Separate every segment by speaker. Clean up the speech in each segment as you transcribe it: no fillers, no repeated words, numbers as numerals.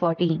Speaker 1: 14।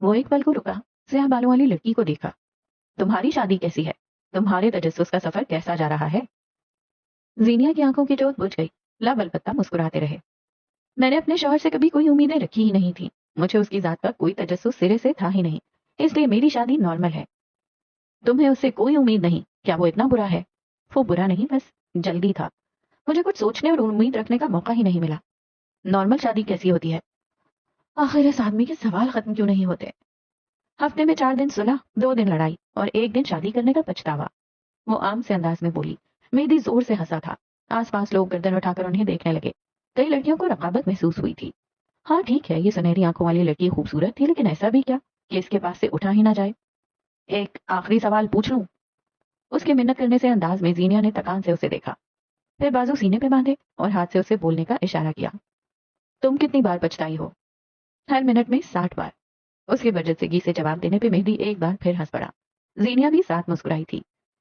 Speaker 1: وہ ایک پل کو رکا، سیاہ بالوں والی لڑکی کو دیکھا۔ تمہاری شادی کیسی ہے؟ تمہارے تجسس کا سفر کیسا جا رہا ہے؟ زینیا کی آنکھوں کی جوت بجھ گئی، لب البتہ مسکراتے رہے۔ میں نے اپنے شوہر سے کبھی کوئی امیدیں رکھی ہی نہیں تھی، مجھے اس کی ذات کا کوئی تجسس سرے سے تھا ہی نہیں، اس لیے میری شادی نارمل ہے۔ تمہیں اس سے کوئی امید نہیں؟ کیا وہ اتنا برا ہے؟ وہ برا نہیں، بس جلدی تھا، مجھے کچھ سوچنے اور امید رکھنے کا موقع ہی نہیں ملا۔ نارمل شادی کیسی ہوتی ہے؟ آخر اس آدمی کے سوال ختم کیوں نہیں ہوتے؟ ہفتے میں 4 دن صلح، 2 دن لڑائی اور 1 دن شادی کرنے کا پچھتاوا، وہ عام سے انداز میں بولی۔ مہدی زور سے ہنسا تھا، آس پاس لوگ گردن اٹھا کر انہیں دیکھنے لگے۔ کئی لڑکیوں کو رقابت محسوس ہوئی تھی۔ ہاں ٹھیک ہے، یہ سنہری آنکھوں والی لڑکی خوبصورت تھی، لیکن ایسا بھی کیا کہ اس کے پاس سے اٹھا ہی نہ جائے؟ ایک آخری سوال پوچھ لوں؟ اس کے منت کرنے سے انداز میں زینیا نے تکان سے اسے دیکھا، پھر بازو سینے پہ باندھے اور ہاتھ سے اسے بولنے کا اشارہ کیا۔ تم کتنی بار پچھتائی ہو؟ ہر منٹ میں 60 بار۔ اس کے برجستگی سے جواب دینے پہ مہدی ایک بار پھر ہنس پڑا۔ زینیا بھی ساتھ مسکرائی تھی،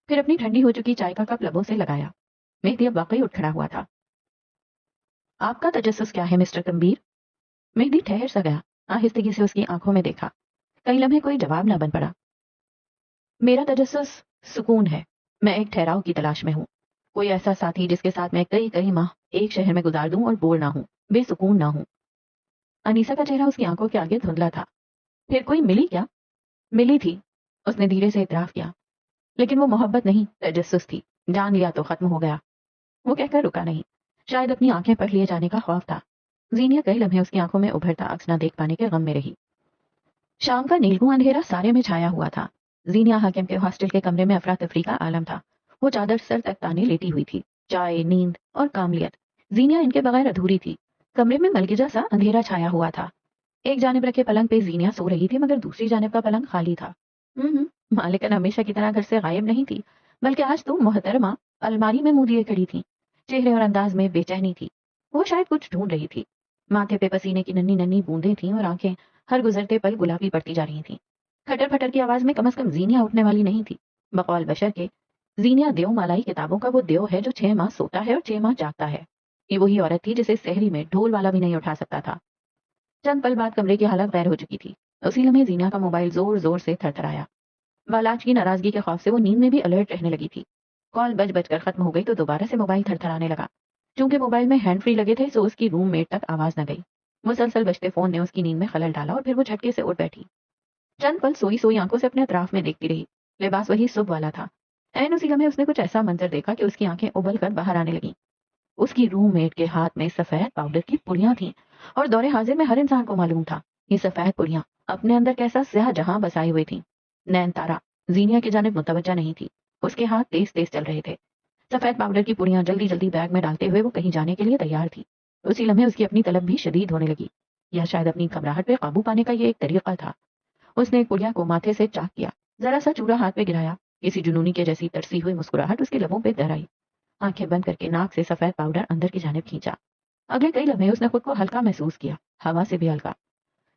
Speaker 1: پھر اپنی ٹھنڈی ہو چکی چائے کا کپ لبوں سے لگایا۔ مہدی اب واقعی اٹھ کھڑا ہوا تھا۔ آپ کا تجسس کیا ہے مسٹر کمبیر؟ مہدی ٹھہر سا گیا، آہستگی سے اس کی آنکھوں میں دیکھا۔ کئی لمحے کوئی جواب نہ بن پڑا۔ میرا تجسس سکون ہے، میں ایک ٹھہراؤ کی تلاش میں ہوں، کوئی ایسا ساتھی جس کے ساتھ میں کئی ماہ ایک شہر میں گزار دوں اور بور نہ ہوں، بے سکون نہ ہوں۔ انیسا کا چہرہ اس کی آنکھوں کے آگے دھندلا تھا۔ پھر کوئی ملی کیا؟ ملی تھی، اس نے دھیرے سے اعتراف کیا، لیکن وہ محبت نہیں، تجسس تھی، جان لیا تو ختم ہو گیا۔ وہ کہہ کر رکا نہیں، شاید اپنی آنکھیں پڑھ لیے جانے کا خوف تھا۔ زینیا کئی لمحے اس کی آنکھوں میں ابھرتا عکس نہ دیکھ پانے کے غم میں رہی۔ شام کا نیلگوں اندھیرا سارے میں چھایا ہوا تھا۔ زینیا حاکم کے ہاسٹل کے کمرے میں افراتفری کا عالم تھا۔ وہ چادر سر تک تانے لیٹی ہوئی تھی، چائے، نیند اور کاملیت، زینیا ان کے بغیر ادھوری تھی۔ کمرے میں ملگجا سا اندھیرا چھایا ہوا تھا۔ ایک جانب رکھے پلنگ پہ زینیا سو رہی تھی، مگر دوسری جانب کا پلنگ خالی تھا۔ مالکن ہمیشہ کی طرح گھر سے غائب نہیں تھی، بلکہ آج تو محترمہ الماری میں منہ دیے کھڑی تھی، چہرے اور انداز میں بے چینی تھی۔ وہ شاید کچھ ڈھونڈ رہی تھی۔ ماتھے پہ پسینے کی ننھی ننھی بوندیں تھیں اور آنکھیں ہر گزرتے پل گلابی پڑتی جا رہی تھیں۔ کھٹر پھٹر کی آواز میں کم از کم زینیا اٹھنے والی نہیں تھی۔ بقول بشر کے، زینیا دیو مالائی کتابوں کا وہ دیو ہے جو 6 ماہ سوتا ہے اور 6 ماہ جاگتا ہے۔ یہ وہی عورت تھی جسے سحری میں ڈھول والا بھی نہیں اٹھا سکتا تھا۔ چند پل بعد کمرے کی حالت غیر ہو چکی تھی۔ اسی لمحے زینیا کا موبائل زور زور سے تھرتھرایا۔ والاج کی ناراضگی کے خوف سے وہ نیند میں بھی الرٹ رہنے لگی تھی۔ کال بج بج کر ختم ہو گئی تو دوبارہ سے موبائل تھرتھرانے لگا۔ چونکہ موبائل میں ہینڈ فری لگے تھے، سو اس کی روم میٹ تک آواز نہ گئی۔ مسلسل بجتے فون نے اس کی نیند میں خلل ڈالا اور پھر وہ جھٹکے سے اٹھ بیٹھی۔ چند پل سوئی سوئی آنکھوں سے اپنے اطراف میں دیکھتی رہی۔ لباس وہی صبح والا تھا۔ عین اسی لمحے اس نے کچھ ایسا منظر دیکھا کہ اس کی آنکھیں ابل کر باہر آنے لگیں۔ اس کی روم میٹ کے ہاتھ میں سفید پاؤڈر کی پڑیاں تھیں، اور دور حاضر میں ہر انسان کو معلوم تھا یہ سفید پڑیاں اپنے اندر کیسا سیاہ جہاں بسائے ہوئے تھیں۔ نین تارا زینیا کی جانب متوجہ نہیں تھی، اس کے ہاتھ تیز تیز چل رہے تھے۔ سفید پاؤڈر کی پڑیاں جلدی جلدی بیگ میں ڈالتے ہوئے وہ کہیں جانے کے لیے تیار تھی۔ اسی لمحے اس کی اپنی طلب بھی شدید ہونے لگی، یا شاید اپنی گھبراہٹ پہ قابو پانے کا یہ ایک طریقہ تھا۔ اس نے پڑیا کو ماتھے سے چاک کیا، ذرا سا چورا ہاتھ پہ گرایا، کسی جنونی کے جیسی ترسی ہوئی مسکراہٹ اس کے لبوں پہ دہرائی۔ آنکھیں بند کر کے ناک سے سفید پاؤڈر اندر کی جانب کھینچا۔ اگلے کئی لمحے اس نے خود کو ہلکا محسوس کیا، ہوا سے بھی ہلکا،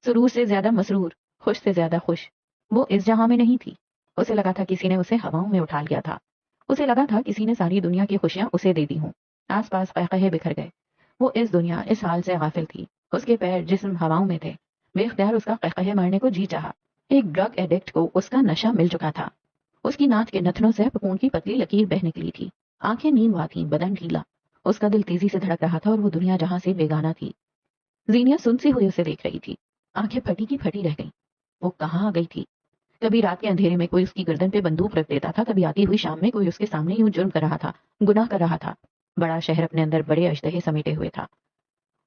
Speaker 1: سرور سے زیادہ مسرور، خوش سے زیادہ خوش۔ وہ اس جہاں میں نہیں تھی۔ اسے لگا تھا کسی نے اسے ہواؤں میں اٹھا لیا تھا۔ اسے لگا تھا کسی نے ساری دنیا کی خوشیاں اسے دے دی ہوں۔ آس پاس قہقہے بکھر گئے۔ وہ اس دنیا، اس حال سے غافل تھی۔ اس کے پیر جسم ہواؤں میں تھے۔ بے اختیار اس کا قہقہے مارنے کو جی چاہا۔ ایک ڈرگ ایڈکٹ کو اس کا نشہ مل چکا تھا۔ اس کی ناک کے نتنوں سے پھپھون کی پتلی لکیر بہہ نکلی تھی۔ آنکھیں نیندوا تھیں، بدن ڈھیلا۔ اس کا دل تیزی سے دھڑک رہا تھا اور وہ دنیا جہاں سے بیگانہ تھی۔ زینیا سنسی ہوئی اسے دیکھ رہی تھی۔ آنکھیں پھٹی کی پھٹی رہ گئیں۔ وہ کہاں آ گئی تھی؟ کبھی رات کے اندھیرے میں کوئی اس کی گردن پہ بندوق رکھ دیتا تھا، کبھی آتی ہوئی شام میں کوئی اس کے سامنے یوں جرم کر رہا تھا، گناہ کر رہا تھا۔ بڑا شہر اپنے اندر بڑے اشتہے سمیٹے ہوئے تھا۔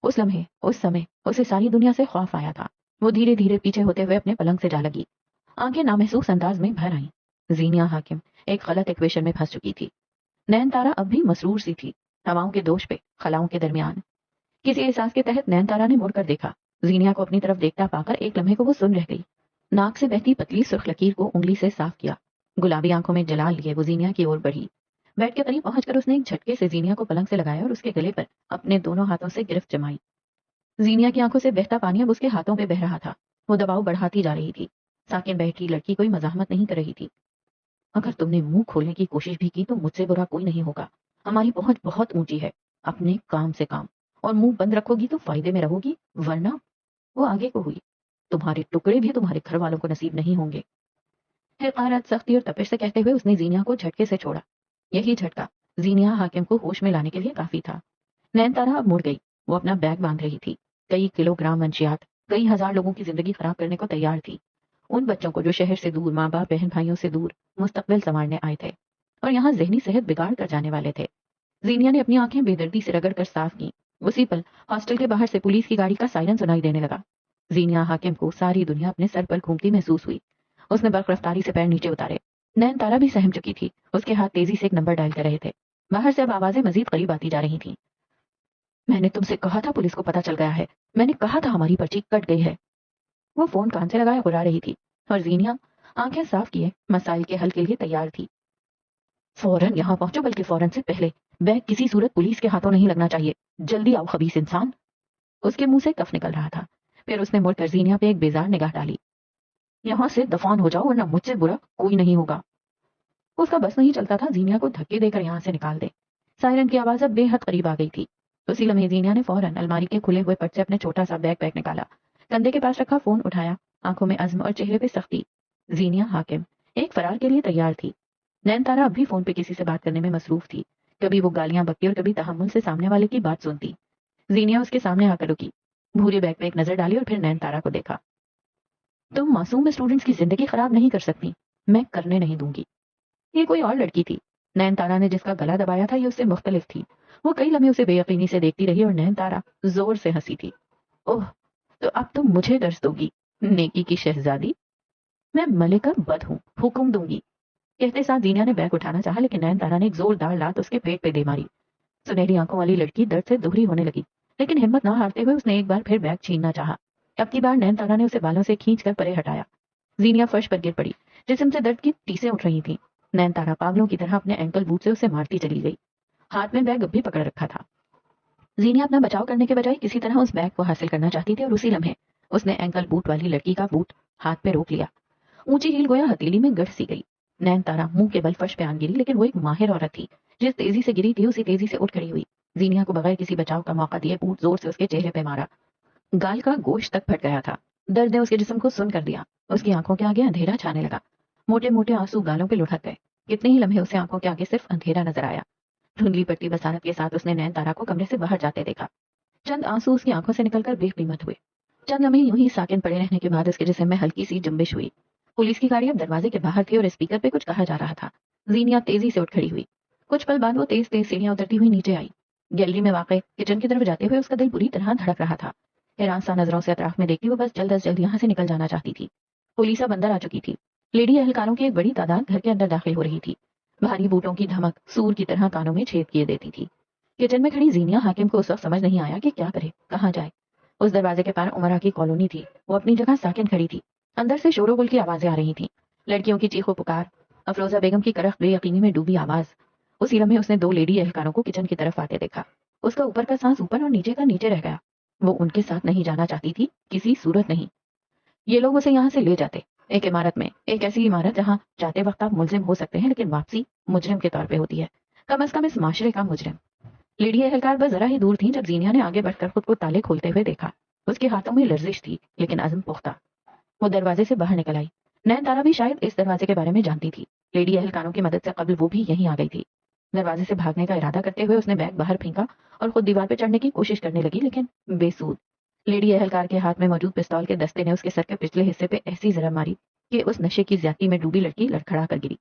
Speaker 1: اس لمحے، اس سمے اسے ساری دنیا سے خوف آیا تھا۔ وہ دھیرے دھیرے پیچھے ہوتے ہوئے اپنے پلنگ سے جا لگی۔ آنکھیں نامحسوس انداز میں بھر آئیں۔ زینیا حاکم ایک غلط ایکویشن میں پھنس چکی تھی۔ نین تارا اب بھی مسرور سی تھی، ہواؤں کے دوش پہ، خلاؤں کے درمیان۔ کسی احساس کے تحت نین تارا نے مڑ کر دیکھا۔ زینیا کو اپنی طرف دیکھتا پا کر ایک لمحے کو وہ سن رہ گئی۔ ناک سے بہتی پتلی سرخ لکیر کو انگلی سے صاف کیا۔ گلابی آنکھوں میں جلال لیے وہ زینیا کی اور بڑھی۔ بیٹھ کے قریب پہنچ کر اس نے ایک جھٹکے سے زینیا کو پلنگ سے لگایا اور اس کے گلے پر اپنے دونوں ہاتھوں سے گرفت جمائی۔ زینیا کی آنکھوں سے بہتا پانی اب اس کے ہاتھوں پہ بہ رہا تھا۔ وہ دباؤ بڑھاتی جا رہی تھی۔ ساکن بیٹھی لڑکی کوئی مزاحمت نہیں کر رہی تھی۔ اگر تم نے منہ کھولنے کی کوشش بھی کی تو مجھ سے برا کوئی نہیں ہوگا۔ ہماری پہنچ بہت اونچی ہے۔ اپنے کام سے کام، اور منہ بند رکھو گی تو فائدے میں رہو گی، ورنہ۔ وہ آگے کو ہوئی۔ تمہارے ٹکڑے بھی تمہارے گھر والوں کو نصیب نہیں ہوں گے۔ حقارت، سختی اور تپش سے کہتے ہوئے اس نے زینیا کو جھٹکے سے چھوڑا۔ یہی جھٹکا زینیا حاکم کو ہوش میں لانے کے لیے کافی تھا۔ نین تارا اب مڑ گئی، وہ اپنا بیگ باندھ رہی تھی۔ کئی کلو گرام منشیات، کئی ہزار لوگوں کی زندگی خراب کرنے کو تیار تھی، ان بچوں کو جو شہر سے دور، ماں باپ بہن بھائیوں سے دور مستقبل سنوارنے آئے تھے اور یہاں ذہنی صحت بگاڑ کر جانے والے تھے۔ زینیا نے اپنی آنکھیں بے دردی سے رگڑ کر صاف کی۔ اسی پل ہاسٹل کے باہر سے پولیس کی گاڑی کا سائرن سنائی دینے لگا۔ زینیا حاکم کو ساری دنیا اپنے سر پر گھومتی محسوس ہوئی۔ اس نے برق رفتاری سے پیر نیچے اتارے۔ نین تارا بھی سہم چکی تھی، اس کے ہاتھ تیزی سے ایک نمبر ڈائل کر رہے تھے۔ باہر سے اب آوازیں مزید قریب آتی جا رہی تھیں۔ میں نے تم سے کہا تھا پولیس کو پتا چل گیا ہے، میں نے کہا تھا ہماری پرچی کٹ گئی ہے۔ وہ فون کان سے لگائے گرا رہی تھی اور زینیا آنکھیں صاف کیے مسائل کے حل کے لیے تیار تھی۔ فوراً یہاں پہنچو، بلکہ فوراً سے پہلے بیگ کسی صورت پولیس کے ہاتھوں نہیں لگنا چاہیے۔ جلدی آؤ خبیث انسان۔ اس کے منہ سے کف نکل رہا تھا۔ پھر اس نے مڑ کر زینیا پہ ایک بیزار نگاہ ڈالی۔ یہاں سے دفان ہو جاؤ ورنہ مجھ سے برا کوئی نہیں ہوگا۔ اس کا بس نہیں چلتا تھا زینیا کو دھکے دے کر یہاں سے نکال دے۔ سائرن کی آواز اب بے حد قریب آ گئی تھی۔ اسی لمحے زینیا نے فوراً الماری کے کھلے ہوئے پٹ سے اپنے چھوٹا سا بیگ پیک نکالا، کندھے کے پاس رکھا فون اٹھایا، آنکھوں میں عزم اور چہرے پہ سختی۔ زینیا حاکم ایک فرار کے لیے تیار تھی۔ نین تارا اب بھی فون پہ کسی سے بات کرنے میں مصروف تھی۔ کبھی وہ گالیاں بکتی اور کبھی تحمل سے سامنے والے کی بات سنتی۔ زینیا اس کے سامنے آ کر رکی، بھورے بیگ پہ ایک نظر ڈالی اور پھر نین تارا کو دیکھا۔ تم معصوم اسٹوڈنٹس کی زندگی خراب نہیں کر سکتی، میں کرنے نہیں دوں گی۔ یہ کوئی اور لڑکی تھی۔ نین تارا نے جس کا گلا دبایا تھا یہ اس سے مختلف تھی۔ وہ کئی لمحے اسے بے یقینی سے دیکھتی رہی اور نین تارا زور سے ہنسی تھی۔ اوہ، تو اب تم مجھے درس دو گی، نیکی کی شہزادی؟ میں ملکہ بد ہوں، حکم دوں گی۔ کہتے ساتھ زینیا نے بیگ اٹھانا چاہا، لیکن نین تارا نے ایک زوردار لات اس کے پیٹ پہ دے ماری۔ سنہری آنکھوں والی لڑکی درد سے دوہری ہونے لگی، لیکن ہمت نہ ہارتے ہوئے اس نے ایک بار پھر بیگ چھیننا چاہا۔ اب کی بار نین تارا نے اسے بالوں سے کھینچ کر پرے ہٹایا۔ زینیا فرش پر گر پڑی، جسم سے درد کی ٹیسیں اٹھ رہی تھیں۔ نین تارا پاگلوں کی طرح اپنے اینکل بوٹ سے اسے مارتی چلی گئی۔ ہاتھ میں بیگ اب بھی پکڑ رکھا تھا۔ زینیا اپنا بچاؤ کرنے کے بجائے کسی طرح اس بیگ کو حاصل کرنا چاہتی تھی اور اسی لمحے اس نے اینکل بوٹ والی لڑکی کا بوٹ ہاتھ پہ روک لیا۔ اونچی ہیل گویا ہتھیلی میں گڑھ سی گئی۔ نین تارا منہ کے بل فرش پہ آن گری، لیکن وہ ایک ماہر عورت تھی۔ جس تیزی سے گری تھی اسی تیزی سے اٹھ کھڑی ہوئی۔ زینیا کو بغیر کسی بچاؤ کا موقع دیے بوٹ زور سے اس کے چہرے پہ مارا۔ گال کا گوشت تک پھٹ گیا تھا۔ درد نے اس کے جسم کو سن کر دیا۔ اس کی آنکھوں کے آگے اندھیرا چھانے لگا۔ موٹے موٹے آنسو گالوں پہ لڑھک گئے۔ کتنے ہی لمحے اسے آنکھوں کے آگے صرف اندھیرا نظر آیا۔ دھندلی پٹی بسارت کے ساتھ اس نے نین تارا کو کمرے سے باہر جاتے دیکھا۔ چند آنسو اس کی آنکھوں سے نکل کر بے قیمت ہوئے۔ چند لمحے یوں ہی ساکن پڑے رہنے کے بعد اس کے جسم میں ہلکی سی جنبش ہوئی۔ پولیس کی گاڑی اب دروازے کے باہر تھی اور اسپیکر پہ کچھ کہا جا رہا تھا۔ زینیا تیزی سے اٹھ کھڑی ہوئی۔ کچھ پل بعد وہ تیز تیز سیڑھیاں اترتی ہوئی نیچے آئی۔ گیلری میں واقع کچن کی طرف جاتے ہوئے اس کا دل بری طرح دھڑک رہا تھا۔ حیران سا نظروں سے اطراف میں دیکھتی وہ بس جلد از جلد یہاں سے نکل جانا چاہتی تھی۔ پولیس اب اندر آ چکی تھی۔ لیڈی اہلکاروں کی ایک بڑی تعداد گھر کے اندر داخل ہو رہی تھی۔ بھاری بوٹوں کی دھمک سور کی طرح کانوں میں چھید کیے دیتی تھی۔ کچن میں کھڑی زینیا حاکم کو اس وقت سمجھ نہیں آیا کہ کیا کرے، کہاں جائے۔ اس دروازے کے پار عمرہ کی کالونی تھی۔ وہ اپنی جگہ ساکن کھڑی تھی۔ اندر سے شور و غل کی آوازیں آ رہی تھیں، لڑکیوں کی چیخ و پکار، افروزہ بیگم کی کرخت بے یقینی میں ڈوبی آواز۔ اسی لمحے اس نے دو لیڈی اہلکاروں کو کچن کی طرف آتے دیکھا۔ اس کا اوپر کا سانس اوپر اور نیچے کا نیچے رہ گیا۔ وہ ان کے ساتھ نہیں جانا چاہتی تھی، کسی صورت نہیں۔ یہ لوگ اسے یہاں سے لے جاتے، ایک عمارت میں، ایک ایسی عمارت جہاں جاتے وقت آپ ملزم ہو سکتے ہیں لیکن واپسی مجرم کے طور پہ ہوتی ہے، کم از کم اس معاشرے کا مجرم۔ لیڈی اہلکار بس ذرا ہی دور تھیں جب زینیا نے آگے بڑھ کر خود کو تالے کھولتے ہوئے دیکھا۔ اس کے ہاتھوں میں لرزش تھی لیکن عزم پختہ۔ وہ دروازے سے باہر نکل آئی۔ نین تارا بھی شاید اس دروازے کے بارے میں جانتی تھی۔ لیڈی اہلکاروں کی مدد سے قبل وہ بھی یہیں آ گئی تھی۔ دروازے سے بھاگنے کا ارادہ کرتے ہوئے اس نے بیگ باہر پھینکا اور خود دیوار پہ چڑھنے کی کوشش کرنے لگی، لیکن بے سود۔ لیڈی اہلکار کے ہاتھ میں موجود پستول کے دستے نے اس کے سر کے پچھلے حصے پہ ایسی ضرب ماری کہ اس نشے کی زیادتی میں ڈوبی لڑکی لڑکھڑا کر گری۔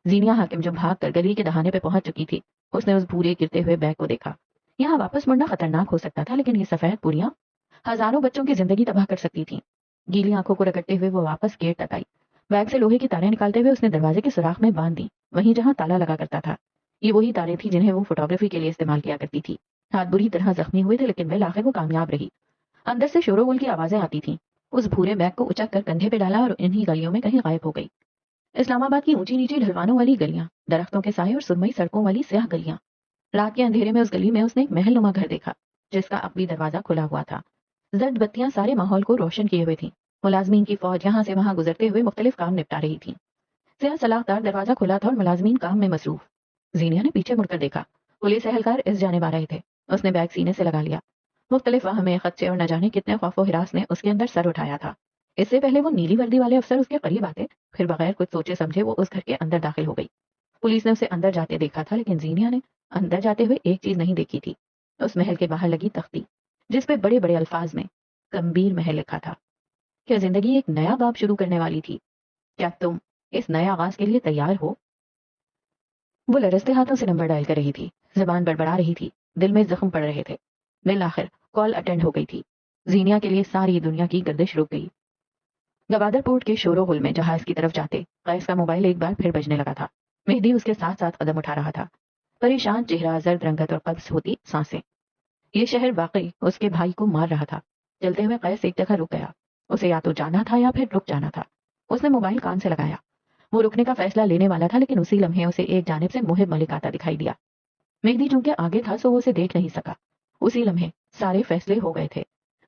Speaker 1: زینیا حاکم جو بھاگ کر گلی کے دہانے پہ پہنچ چکی تھی، اس نے اس بھورے گرتے ہوئے بیگ کو دیکھا۔ یہاں واپس مڑنا خطرناک ہو سکتا تھا، لیکن یہ سفید پوریاں ہزاروں بچوں کی زندگی تباہ کر سکتی تھیں۔ گیلی آنکھوں کو رگڑتے ہوئے وہ واپس گیٹ تک آئی۔ بیگ سے لوہے کی تاریں نکالتے ہوئے اس نے دروازے کے سوراخ میں باندھ دی، وہیں جہاں تالا لگا کرتا تھا۔ یہ وہی تاریں تھیں جنہیں وہ فوٹوگرافی کے لیے استعمال کیا کرتی تھی۔ ہاتھ بری طرح زخمی ہوئے تھے لیکن بالآخر وہ کامیاب رہی۔ اندر سے شور و غل کی آوازیں آتی تھیں۔ اس بھورے بیگ کو اچک کر کندھے پہ ڈالا اور انہی گلیوں میں کہیں غائب ہو گئی۔ اسلام آباد کی اونچی نیچی ڈھلوانوں والی گلیاں، درختوں کے سائے اور سرمئی سڑکوں والی سیاہ گلیاں۔ رات کے اندھیرے میں اس گلی میں اس نے ایک محل نما گھر دیکھا جس کا عقبی دروازہ کھلا ہوا تھا۔ زرد بتیاں سارے ماحول کو روشن کیے ہوئے تھیں۔ ملازمین کی فوج یہاں سے وہاں گزرتے ہوئے مختلف کام نپٹا رہی تھی۔ سیاہ سلاخدار دروازہ کھلا تھا اور ملازمین کام میں مصروف۔ زینیا نے پیچھے مڑ کر دیکھا، پولیس اہلکار اس جانب آ رہے تھے۔ اس نے بیگ سینے سے لگا لیا۔ مختلف وہمیں، خدشے اور نہ جانے کتنے خوف و ہراس نے اس کے اندر سر اٹھایا تھا۔ اس سے پہلے وہ نیلی وردی والے افسر اس کے قریب آتے، پھر بغیر کچھ سوچے سمجھے وہ اس گھر کے اندر داخل ہو گئی۔ پولیس نے اسے اندر جاتے دیکھا تھا، لیکن زینیا نے اندر جاتے ہوئے ایک چیز نہیں دیکھی تھی، اس محل کے باہر لگی تختی جس پہ بڑے بڑے الفاظ میں کمبیر محل لکھا تھا۔ کیا زندگی ایک نیا باب شروع کرنے والی تھی؟ کیا تم اس نئے آغاز کے لیے تیار ہو؟ وہ لرزتے ہاتھوں سے نمبر ڈائل کر رہی تھی، زبان بڑبڑا رہی تھی، دل میں زخم پڑ رہے تھے۔ بالآخر کال اٹینڈ ہو گئی تھی۔ زینیا کے لیے ساری دنیا کی گردش رک گئی۔ گوادر پورٹ کے شور و غل میں جہاز کی طرف جاتے قیس کا موبائل ایک بار پھر بجنے لگا تھا۔ مہدی اس کے ساتھ ساتھ قدم اٹھا رہا تھا، پریشان چہرہ، زرد رنگت اور قبض ہوتی سانسیں۔ یہ شہر واقعی اس کے بھائی کو مار رہا تھا۔ چلتے ہوئے قیس ایک جگہ رک گیا، اسے یا تو جانا تھا یا پھر رک جانا تھا۔ اس نے موبائل کان سے لگایا، وہ رکنے کا فیصلہ لینے والا تھا، لیکن اسی لمحے اسے ایک جانب سے محب ملک آتا دکھائی دیا۔ مہدی چونکہ آگے تھا سو وہ اسے دیکھ نہیں سکا۔ اسی لمحے سارے فیصلے ہو گئے تھے۔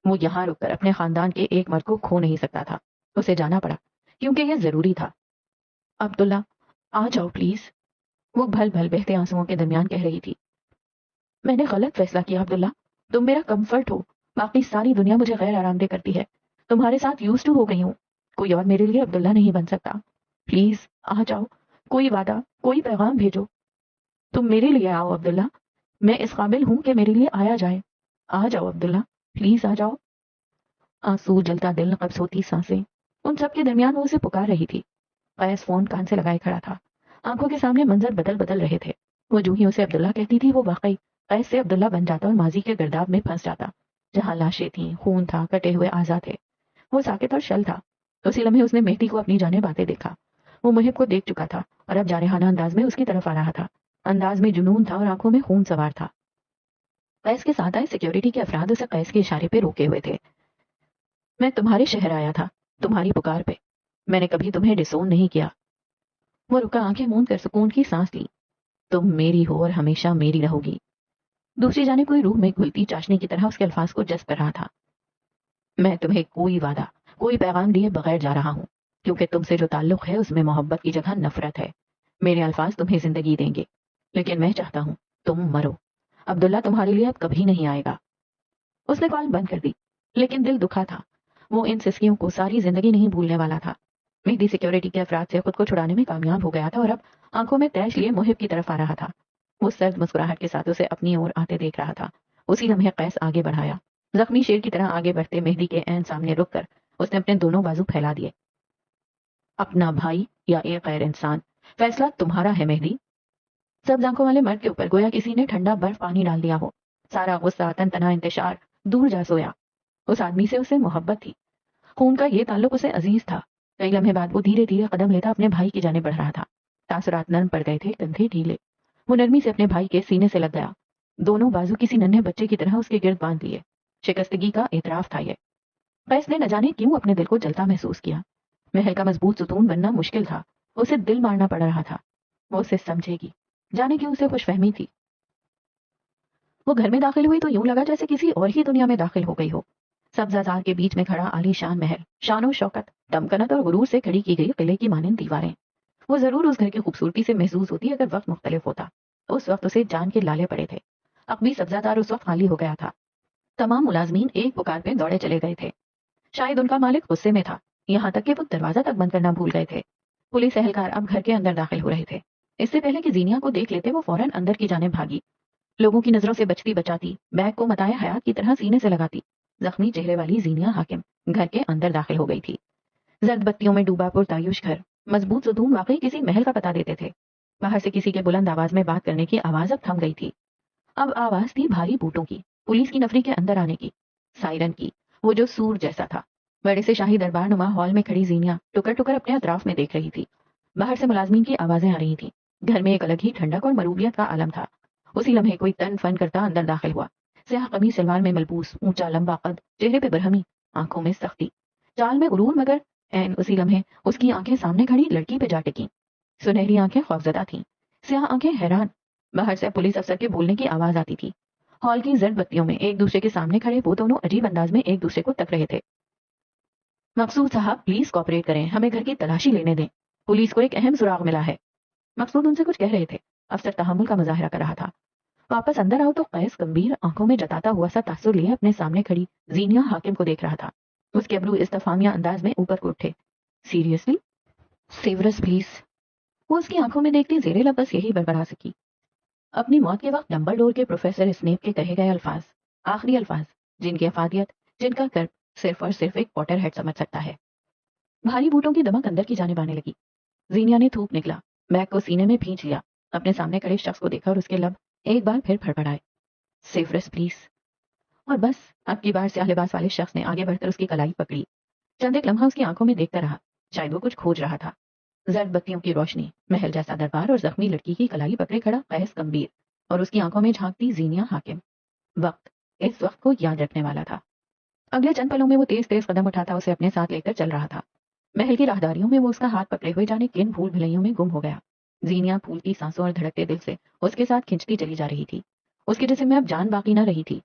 Speaker 1: وہ یہاں رک کر اپنے خاندان کے ایک مرد کو کھو نہیں سکتا تھا، اسے جانا پڑا کیونکہ یہ ضروری تھا۔ عبداللہ آ جاؤ پلیز، وہ بھل بھل بہتے آنسوؤں کے درمیان کہہ رہی تھی۔ میں نے غلط فیصلہ کیا عبداللہ، تم میرا کمفرٹ ہو، باقی ساری دنیا مجھے غیر آرام دہ کرتی ہے۔ تمہارے ساتھ یوز ٹو ہو گئی ہوں، کوئی اور میرے لیے عبداللہ نہیں بن سکتا۔ پلیز آ جاؤ، کوئی وعدہ، کوئی پیغام بھیجو۔ تم میرے لیے آؤ عبداللہ، میں اس قابل ہوں کہ میرے لیے آیا جائے۔ آ جاؤ عبداللہ، پلیز آ جاؤ۔ آنسو، جلتا دل، قبض ہوتی سانسیں، ان سب کے درمیان وہ اسے پکار رہی تھی۔ قیس فون کان سے لگائے کھڑا تھا، آنکھوں کے سامنے منظر بدل بدل رہے تھے۔ وہ جو ہی اسے عبداللہ کہتی تھی وہ واقعی قیس سے عبداللہ بن جاتا اور ماضی کے گرداب میں پھنس جاتا، جہاں لاشیں تھیں، خون تھا، کٹے ہوئے اعضا تھے۔ وہ ساکت اور شل تھا۔ اسی لمحے اس نے مہدی کو اپنی جانب آتے دیکھا۔ وہ محب کو دیکھ چکا تھا اور اب جارحانہ انداز میں اس کی طرف آ رہا تھا، انداز میں جنون تھا اور آنکھوں میں خون سوار تھا۔ قیس کے ساتھ آئے سیکیورٹی کے افراد اسے قیس کے اشارے پہ روکے ہوئے تھے۔ میں تمہارے شہر آیا تھا، تمہاری پکار پہ، میں نے کبھی تمہیں ڈسون نہیں کیا۔ وہ رکا، آنکھیں موند کر سکون کی سانس لی۔ تم میری ہو اور ہمیشہ میری رہو گی۔ دوسری جانب کوئی روح میں گھلتی چاشنی کی طرح اس کے الفاظ کو جذب کر رہا تھا۔ میں تمہیں کوئی وعدہ، کوئی پیغام دیے بغیر جا رہا ہوں، کیونکہ تم سے جو تعلق ہے اس میں محبت کی جگہ نفرت ہے۔ میرے الفاظ تمہیں زندگی دیں گے، لیکن میں چاہتا ہوں تم مرو۔ عبداللہ تمہارے لیے اب کبھی نہیں آئے گا۔ اس نے کال بند کر دی، لیکن دل دکھا تھا۔ وہ ان سسکیوں کو ساری زندگی نہیں بھولنے والا تھا۔ مہدی سیکیورٹی کے افراد سے خود کو چھڑانے میں کامیاب ہو گیا تھا اور اب آنکھوں میں تیش لیے محب کی طرف آ رہا تھا۔ وہ سرد مسکراہٹ کے ساتھ اسے اپنی اور آتے دیکھ رہا تھا۔ اسی لمحے قیس آگے بڑھایا، زخمی شیر کی طرح آگے بڑھتے مہدی کے عین سامنے رک کر اس نے اپنے دونوں بازو پھیلا دیے۔ اپنا بھائی یا ایک غیر انسان، فیصلہ تمہارا ہے مہدی۔ سب آنکھوں والے مرد کے اوپر گویا کسی نے ٹھنڈا برف پانی ڈال دیا ہو۔ سارا غصہ، تن تنا، انتشار دور جا سویا۔ اس آدمی سے اسے محبت تھی، خون کا یہ تعلق اسے عزیز تھا۔ کئی لمحے بعد وہ دھیرے دھیرے قدم لیتا اپنے بھائی کی جانب بڑھ رہا تھا۔ تاثرات نرم پڑ گئے تھے، کندھے ڈھیلے۔ وہ نرمی سے اپنے بھائی کے سینے سے لگ گیا، دونوں بازو کسی ننھے بچے کی طرح اس کے گرد باندھ لیے۔ شکستگی کا اعتراف تھا یہ۔ قیس نے نہ جانے کیوں اپنے دل کو جلتا محسوس کیا۔ محل کا مضبوط ستون بننا مشکل تھا، اسے دل مارنا پڑ رہا تھا۔ وہ اسے سمجھے گی، جانے کیوں اسے خوش فہمی تھی۔ وہ گھر میں داخل ہوئی تو یوں لگا جیسے کسی اور ہی دنیا میں داخل ہو گئی ہو۔ سبزہ کے بیچ میں کھڑا عالی شان محل، شان و شوکت، دمکنت اور غرور سے کھڑی کی گئی قلعے کی مانند دیواریں۔ وہ ضرور اس گھر کی خوبصورتی سے محظوظ ہوتی اگر وقت مختلف ہوتا۔ اس وقت اسے جان کے لالے پڑے تھے۔ عقبی سبزہ دار اس وقت خالی ہو گیا تھا۔ تمام ملازمین ایک پکار پہ دوڑے چلے گئے تھے۔ شاید ان کا مالک غصے میں تھا، یہاں تک کہ وہ دروازہ تک بند کرنا بھول گئے تھے۔ پولیس اہلکار اب گھر کے اندر داخل ہو رہے تھے۔ اس سے پہلے کہ زینیا کو دیکھ لیتے وہ فوراً اندر کی جانب بھاگی، لوگوں کی نظروں سے بچتی بچاتی، بیگ کو متاع حیات کی طرح سینے سے لگاتی۔ زخمی چہرے والی زینیا حاکم گھر کے اندر داخل ہو گئی تھی۔ زرد بتیوں میں ڈوبا پرتایوش گھر، مضبوط ستون واقعی کسی محل کا پتہ دیتے تھے۔ باہر سے کسی کے بلند آواز میں بات کرنے کی آواز اب تھم گئی تھی۔ اب آواز تھی بھاری بوٹوں کی، پولیس کی نفری کے اندر آنے کی، سائرن کی، وہ جو سور جیسا تھا۔ بڑے سے شاہی دربار نما ہال میں کھڑی زینیا ٹکر ٹکر اپنے اطراف میں دیکھ رہی تھی۔ باہر سے ملازمین کی آوازیں آ رہی تھیں۔ گھر میں ایک الگ ہی ٹھنڈک اور مروبیت کا عالم تھا۔ اسی لمحے کوئی تن فن کرتا اندر داخل ہوا، سیاہ قمیص سلوار میں ملبوس، اونچا لمبا قد، چہرے پہ برہمی، آنکھوں میں سختی، چال میں غرور، مگر عین اسی لمحے اس کی آنکھیں سامنے کھڑی لڑکی پہ جا ٹکیں۔ سنہری آنکھیں خوفزدہ تھیں، سیاہ آنکھیں حیران۔ باہر سے پولیس افسر کے بولنے کی آواز آتی تھی۔ ہال کی زرد بتیوں میں ایک دوسرے کے سامنے کھڑے وہ دونوں عجیب انداز میں ایک دوسرے کو تک رہے تھے۔ مقصود صاحب پلیز کوآپریٹ کریں، ہمیں گھر کی تلاشی لینے دیں، پولیس کو ایک اہم سراغ ملا ہے۔ مقصود ان سے کچھ کہہ رہے تھے، افسر تحمل کا مظاہرہ کر رہا تھا۔ واپس اندر آؤ تو قیس گمبھیر آنکھوں میں جتاتا ہوا سا تاثر لیے اپنے سامنے کھڑی زینیا حاکم کو دیکھ رہا تھا۔ اس کے ابرو استفہامیہ انداز میں اوپر کو اٹھے. سیریسلی؟ سیورس پلیز. وہ اس کی آنکھوں میں دیکھتی زیر لب بس یہی بڑبڑا سکی. اپنی موت کے وقت ڈمبلڈور کے پروفیسر اسنیپ کے کہے گئے الفاظ، آخری الفاظ، جن کی افادیت، جن کا کرب صرف اور صرف ایک پوٹر ہیڈ سمجھ سکتا ہے. بھاری بوٹوں کی دمک اندر کی جانب آنے لگی. زینیا نے تھوک نکلا، بیگ کو سینے میں بھینچ لیا، اپنے سامنے کھڑے شخص کو دیکھا اور اس کے لب ایک بار پھر پھڑپڑائے. سیورس پلیز. اور بس اب کی بار سیاہ لباس والے شخص نے آگے بڑھ کر اس کی کلائی پکڑی. چند ایک لمحہ اس کی آنکھوں میں دیکھتا رہا، شاید وہ کچھ کھوج رہا تھا. زرد بتیوں کی روشنی، محل جیسا دربار اور زخمی لڑکی کی کلائی پکڑے کھڑا قیس گمبھیر، اور اس کی آنکھوں میں جھانکتی زینیا حاکم. وقت، اس وقت کو یاد رکھنے والا تھا. اگلے چند پلوں میں وہ تیز تیز قدم اٹھاتا اسے اپنے ساتھ لے کر چل رہا تھا. محل کی راہداریوں میں وہ اس کا ہاتھ پکڑے ہوئے جانے کن بھول بھلائیوں میں گم ہو گیا. زینیا پھولتی سانسوں اور دھڑکتے دل سے اس کے ساتھ کھنچتی چلی جا رہی تھی. اس کے جسم میں اب جان باقی نہ رہی تھی.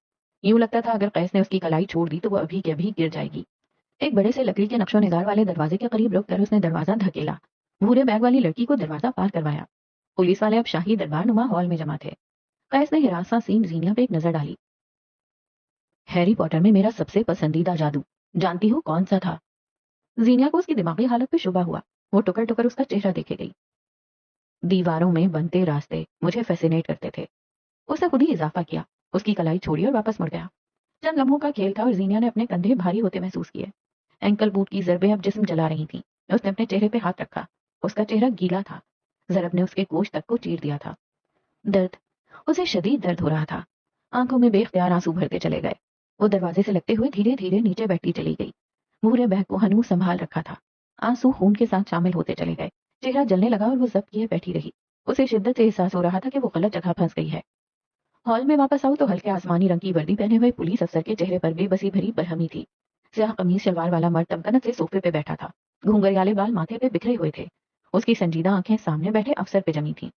Speaker 1: یوں لگتا تھا اگر قیس نے اس کی کلائی چھوڑ دی تو وہ ابھی کے ابھی گر جائے گی. ایک بڑے سے لکڑی کے نقش و نگار والے دروازے کے قریب رک کر اس نے دروازہ دھکیلا. بھورے بیگ والی لڑکی کو دروازہ پار کروایا. پولیس والے اب شاہی دربار نما ہال میں جمع تھے. قیس نے ہراساں سین زینیا پہ ایک نظر ڈالی. ہیری پوٹر میں میرا سب سے پسندیدہ جادو جانتی ہو کون سا تھا؟ زینیا کو اس کی دماغی حالت پہ شبہ ہوا. وہ ٹکر ٹکر اس کا چہرہ دیکھے گئی. دیواروں میں بنتے راستے مجھے فیسینیٹ کرتے تھے. اس نے خود ہی اضافہ کیا. اس کی کلائی چھوڑی اور واپس مڑ گیا. چند لمحوں کا کھیل تھا اور زینیا نے اپنے کندھے بھاری ہوتے محسوس کیے. اینکل بوٹ کی ضربیں اب جسم جلا رہی تھیں. اس نے اپنے چہرے پہ ہاتھ رکھا. اس کا چہرہ گیلا تھا. ضرب نے اس کے گوشت تک کو چیر دیا تھا. درد، اسے شدید درد ہو رہا تھا. آنکھوں میں بے اختیار آنسو بھرتے چلے گئے. وہ دروازے سے لگتے ہوئے دھیرے دھیرے نیچے بیٹھتی چلی گئی. بھورے بیگ کو ہنوز سنبھال رکھا تھا. آنسو خون کے ساتھ شامل ہوتے چلے گئے. چہرہ جلنے لگا اور وہ ضبط کیے بیٹھی رہی. اسے شدت سے احساس ہو رہا تھا کہ وہ غلط جگہ پھنس گئی ہے. ہال میں واپس آؤ تو ہلکے آسمانی رنگ کی وردی پہنے ہوئے پولیس افسر کے چہرے پر بے بسی بھری برہمی تھی. سیاہ قمیص شلوار والا مرد تمکنت سے صوفے پہ بیٹھا تھا. گھونگھریالے بال ماتھے پہ بکھرے ہوئے تھے. اس کی سنجیدہ آنکھیں سامنے بیٹھے افسر پہ جمی تھیں.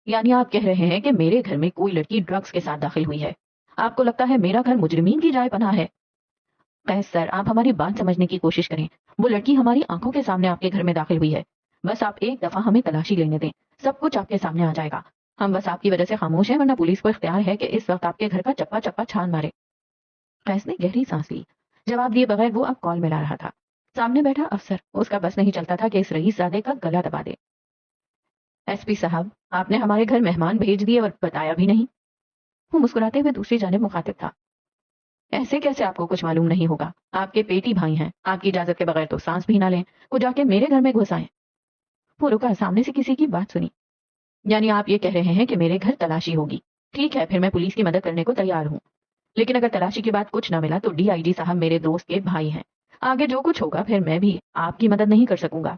Speaker 1: یعنی آپ کہہ رہے ہیں کہ میرے گھر میں کوئی لڑکی ڈرگز کے ساتھ داخل ہوئی ہے؟ آپ کو لگتا ہے میرا گھر مجرمین کی جائے پناہ ہے؟ قیس سر، آپ ہماری بات سمجھنے کی کوشش کریں. وہ لڑکی ہماری آنکھوں کے سامنے آپ کے گھر میں داخل ہوئی ہے. بس آپ ایک دفعہ ہمیں تلاشی لینے دیں، سب کچھ آپ کے سامنے آ جائے گا. ہم بس آپ کی وجہ سے خاموش ہیں، ورنہ پولیس کو اختیار ہے کہ اس وقت آپ کے گھر کا چپا چپا چھان مارے. قیس نے گہری سانس لی. جواب دیے بغیر وہ اب کال ملا رہا تھا. سامنے بیٹھا افسر، اس کا بس نہیں چلتا تھا کہ اس رئیس زادے کا گلا دبا دے. ایس پی صاحب، آپ نے ہمارے گھر مہمان بھیج دیے اور بتایا بھی نہیں. وہ مسکراتے ہوئے دوسری جانب مخاطب تھا. ایسے کیسے آپ کو کچھ معلوم نہیں ہوگا؟ آپ کے پیٹی بھائی ہیں، آپ کی اجازت کے بغیر تو سانس بھی نہ لیں. وہ جا کے میرے گھر میں گھس آئیں. وہ رکا، سامنے سے کسی کی بات سنی. یعنی آپ یہ کہہ رہے ہیں کہ میرے گھر تلاشی ہوگی؟ ٹھیک ہے، پھر میں پولیس کی مدد کرنے کو تیار ہوں. لیکن اگر تلاشی کے بعد کچھ نہ ملا تو ڈی آئی جی صاحب میرے دوست کے بھائی ہیں. آگے جو کچھ ہوگا پھر میں بھی آپ کی مدد نہیں کر سکوں گا.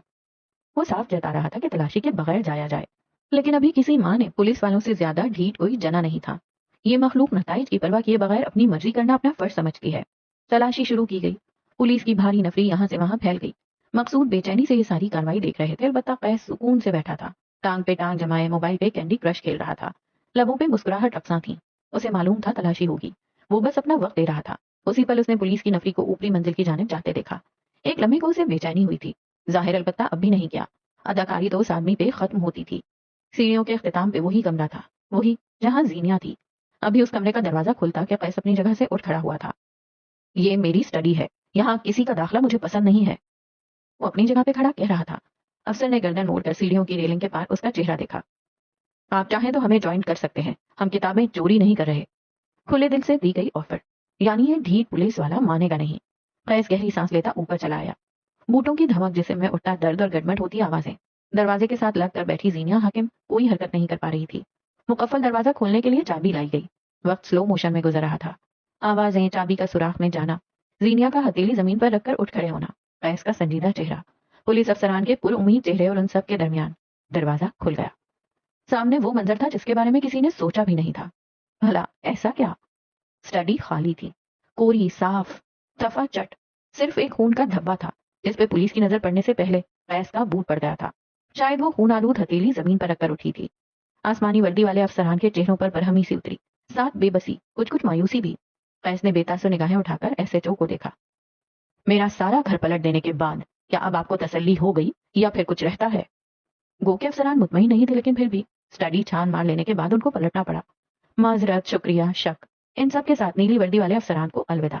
Speaker 1: وہ صاف جتا رہا تھا کہ تلاشی کے بغیر جایا جائے. لیکن ابھی کسی ماں نے پولیس والوں سے زیادہ ڈھیٹ کوئی جنا نہیں تھا. یہ مخلوق نتائج کی پرواہ کیے بغیر اپنی مرضی کرنا اپنا فرض سمجھتی ہے. تلاشی شروع کی گئی. پولیس کی بھاری نفری یہاں سے وہاں پھیل گئی. مقصود بے چینی سے یہ ساری کارروائی دیکھ رہے تھے. البتہ قیس سکون سے بیٹھا تھا. ٹانگ پہ ٹانگ جمائے موبائل پہ کینڈی کرش کھیل رہا تھا. لبوں پہ مسکراہٹ رقصاں تھی. اسے معلوم تھا تلاشی ہوگی. وہ بس اپنا وقت دے رہا تھا. اسی پل اس نے پولیس کی نفری کو اوپری منزل کی جانب جاتے دیکھا. ایک لمحے کو اسے بے چینی ہوئی تھی. ظاہر البتہ اب بھی نہیں کیا. اداکاری تو اس آدمی پہ ختم ہوتی تھی. سیڑھیوں کے اختتام پہ وہی کمرہ تھا، وہی جہاں زینیا تھی. ابھی اس کمرے کا دروازہ کھلتا کہ قیس اپنی جگہ سے اٹھ کھڑا ہوا تھا. یہ میری اسٹڈی ہے، یہاں کسی کا داخلہ مجھے پسند نہیں ہے. وہ اپنی جگہ پہ کھڑا کہہ رہا تھا. افسر نے گردن موڑ کر سیڑھیوں کی ریلنگ کے پار اس کا چہرہ دیکھا. آپ چاہیں تو ہمیں جوائن کر سکتے ہیں، ہم کتابیں چوری نہیں کر رہے. کھلے دل سے دی گئی آفر. یعنی یہ ڈھیٹ پولیس والا مانے گا نہیں. قیس گہری سانس لیتا اوپر چلا آیا. بوٹوں کی دھمک جسم میں اٹھتا درد اور گڑمٹ ہوتی آوازیں. دروازے کے ساتھ لگ کر بیٹھی زینیا حاکم کوئی حرکت نہیں کر پا رہی تھی. مقفل دروازہ کھولنے کے لیے چابی لائی گئی. وقت سلو موشن میں گزر رہا تھا. آوازیں، چابی کا سوراخ میں جانا، زینیا کا ہتھیلی زمین پر رکھ کر اٹھ کھڑے ہونا، قیس کا سنجیدہ چہرہ، پولیس افسران کے پر امید چہرے اور ان سب کے درمیان دروازہ کھل گیا. سامنے وہ منظر تھا جس کے بارے میں کسی نے سوچا بھی نہیں تھا. بھلا ایسا کیا؟ اسٹڈی خالی تھی، کوری، صاف، صفا چٹ. صرف ایک خون کا دھبا تھا جس پہ پولیس کی نظر پڑنے سے پہلے قیس کا بوٹ پڑ گیا تھا. شاید وہ خون آلود ہتھیلی زمین پر رکھ کر اٹھی تھی. آسمانی وردی والے افسران کے چہروں پر برہمی سی اتری، ساتھ بے بسی، کچھ مایوسی بھی. قیس نے بے تاثر نگاہیں اٹھا کر ایس ایچ او کو دیکھا. میرا سارا گھر پلٹ دینے کے بعد کیا اب آپ کو تسلی ہو گئی یا پھر کچھ رہتا ہے؟ گو کے افسران مطمئن نہیں تھے، لیکن پھر بھی اسٹڈی چھان مار لینے کے بعد ان کو پلٹنا پڑا. معذرت، شکریہ، شک، ان سب کے ساتھ نیلی وردی والے افسران کو الوداع.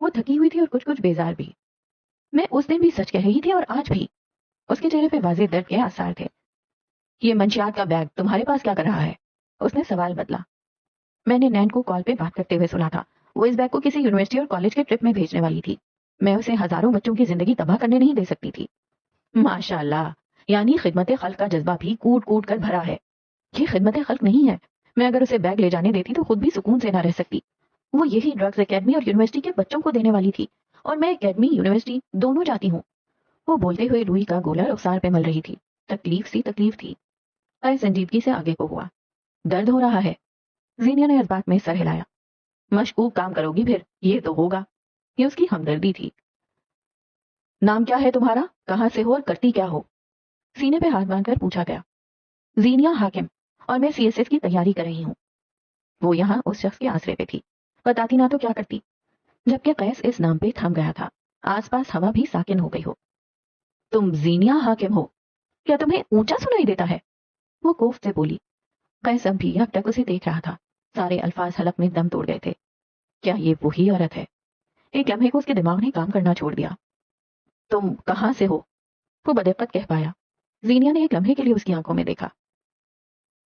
Speaker 1: وہ تھکی ہوئی تھی اور کچھ کچھ بیزار بھی. میں اس دن بھی سچ کہہ رہی تھی اور آج بھی. اس کے چہرے پہ واضح درد کے آثار تھے. یہ منشیات کا بیگ تمہارے پاس کیا کر رہا ہے؟ اس نے سوال بدلا. میں نے نین کو کال پہ بات کرتے ہوئے سنا تھا. وہ اس بیگ کو کسی یونیورسٹی اور کالج کے ٹرپ میں بھیجنے والی تھی. میں اسے ہزاروں بچوں کی زندگی تباہ کرنے نہیں دے سکتی تھی. ماشاء اللہ، یعنی خدمت خلق کا جذبہ بھی کوٹ کوٹ کر بھرا ہے. یہ خدمت خلق نہیں ہے. میں اگر اسے بیگ لے جانے دیتی تو خود بھی سکون سے نہ رہ سکتی. وہ یہی ڈرگز اکیڈمی اور یونیورسٹی کے بچوں کو دینے والی تھی، اور میں اکیڈمی یونیورسٹی دونوں جاتی ہوں. وہ بولتے ہوئے روئی کا گولا رخسار پہ مل رہی تھی. تکلیف تھی. سنجیدگی سے آگے کو ہوا. درد ہو رہا ہے؟ زینیا نے اس بات میں سر ہلایا. مشکوک کام کرو گی پھر، یہ تو ہوگا. یہ اس کی ہمدردی تھی. نام کیا ہے تمہارا، کہاں سے ہو اور کرتی کیا ہو؟ سینے پہ ہاتھ باندھ کر پوچھا گیا. زینیا حاکم، اور میں CSS کی تیاری کر رہی ہوں. وہ یہاں اس شخص کے آسرے پہ تھی. بتاتی نہ تو کیا کرتی. جبکہ قیس اس نام پہ تھم گیا تھا. آس پاس ہوا بھی ساکن ہو گئی ہو. تم زینیا حاکم ہو؟ کیا تمہیں اونچا سنائی دیتا ہے؟ وہ کوفت سے بولی. قیس اب بھی اب تک اسے دیکھ رہا تھا. سارے الفاظ حلق میں دم توڑ گئے تھے. کیا یہ وہی عورت ہے؟ ایک لمحے کو اس کے دماغ نے کام کرنا چھوڑ دیا. تم کہاں سے ہو؟ وہ بدقت کہہ پایا. زینیا نے ایک لمحے کے لیے اس کی آنکھوں میں دیکھا.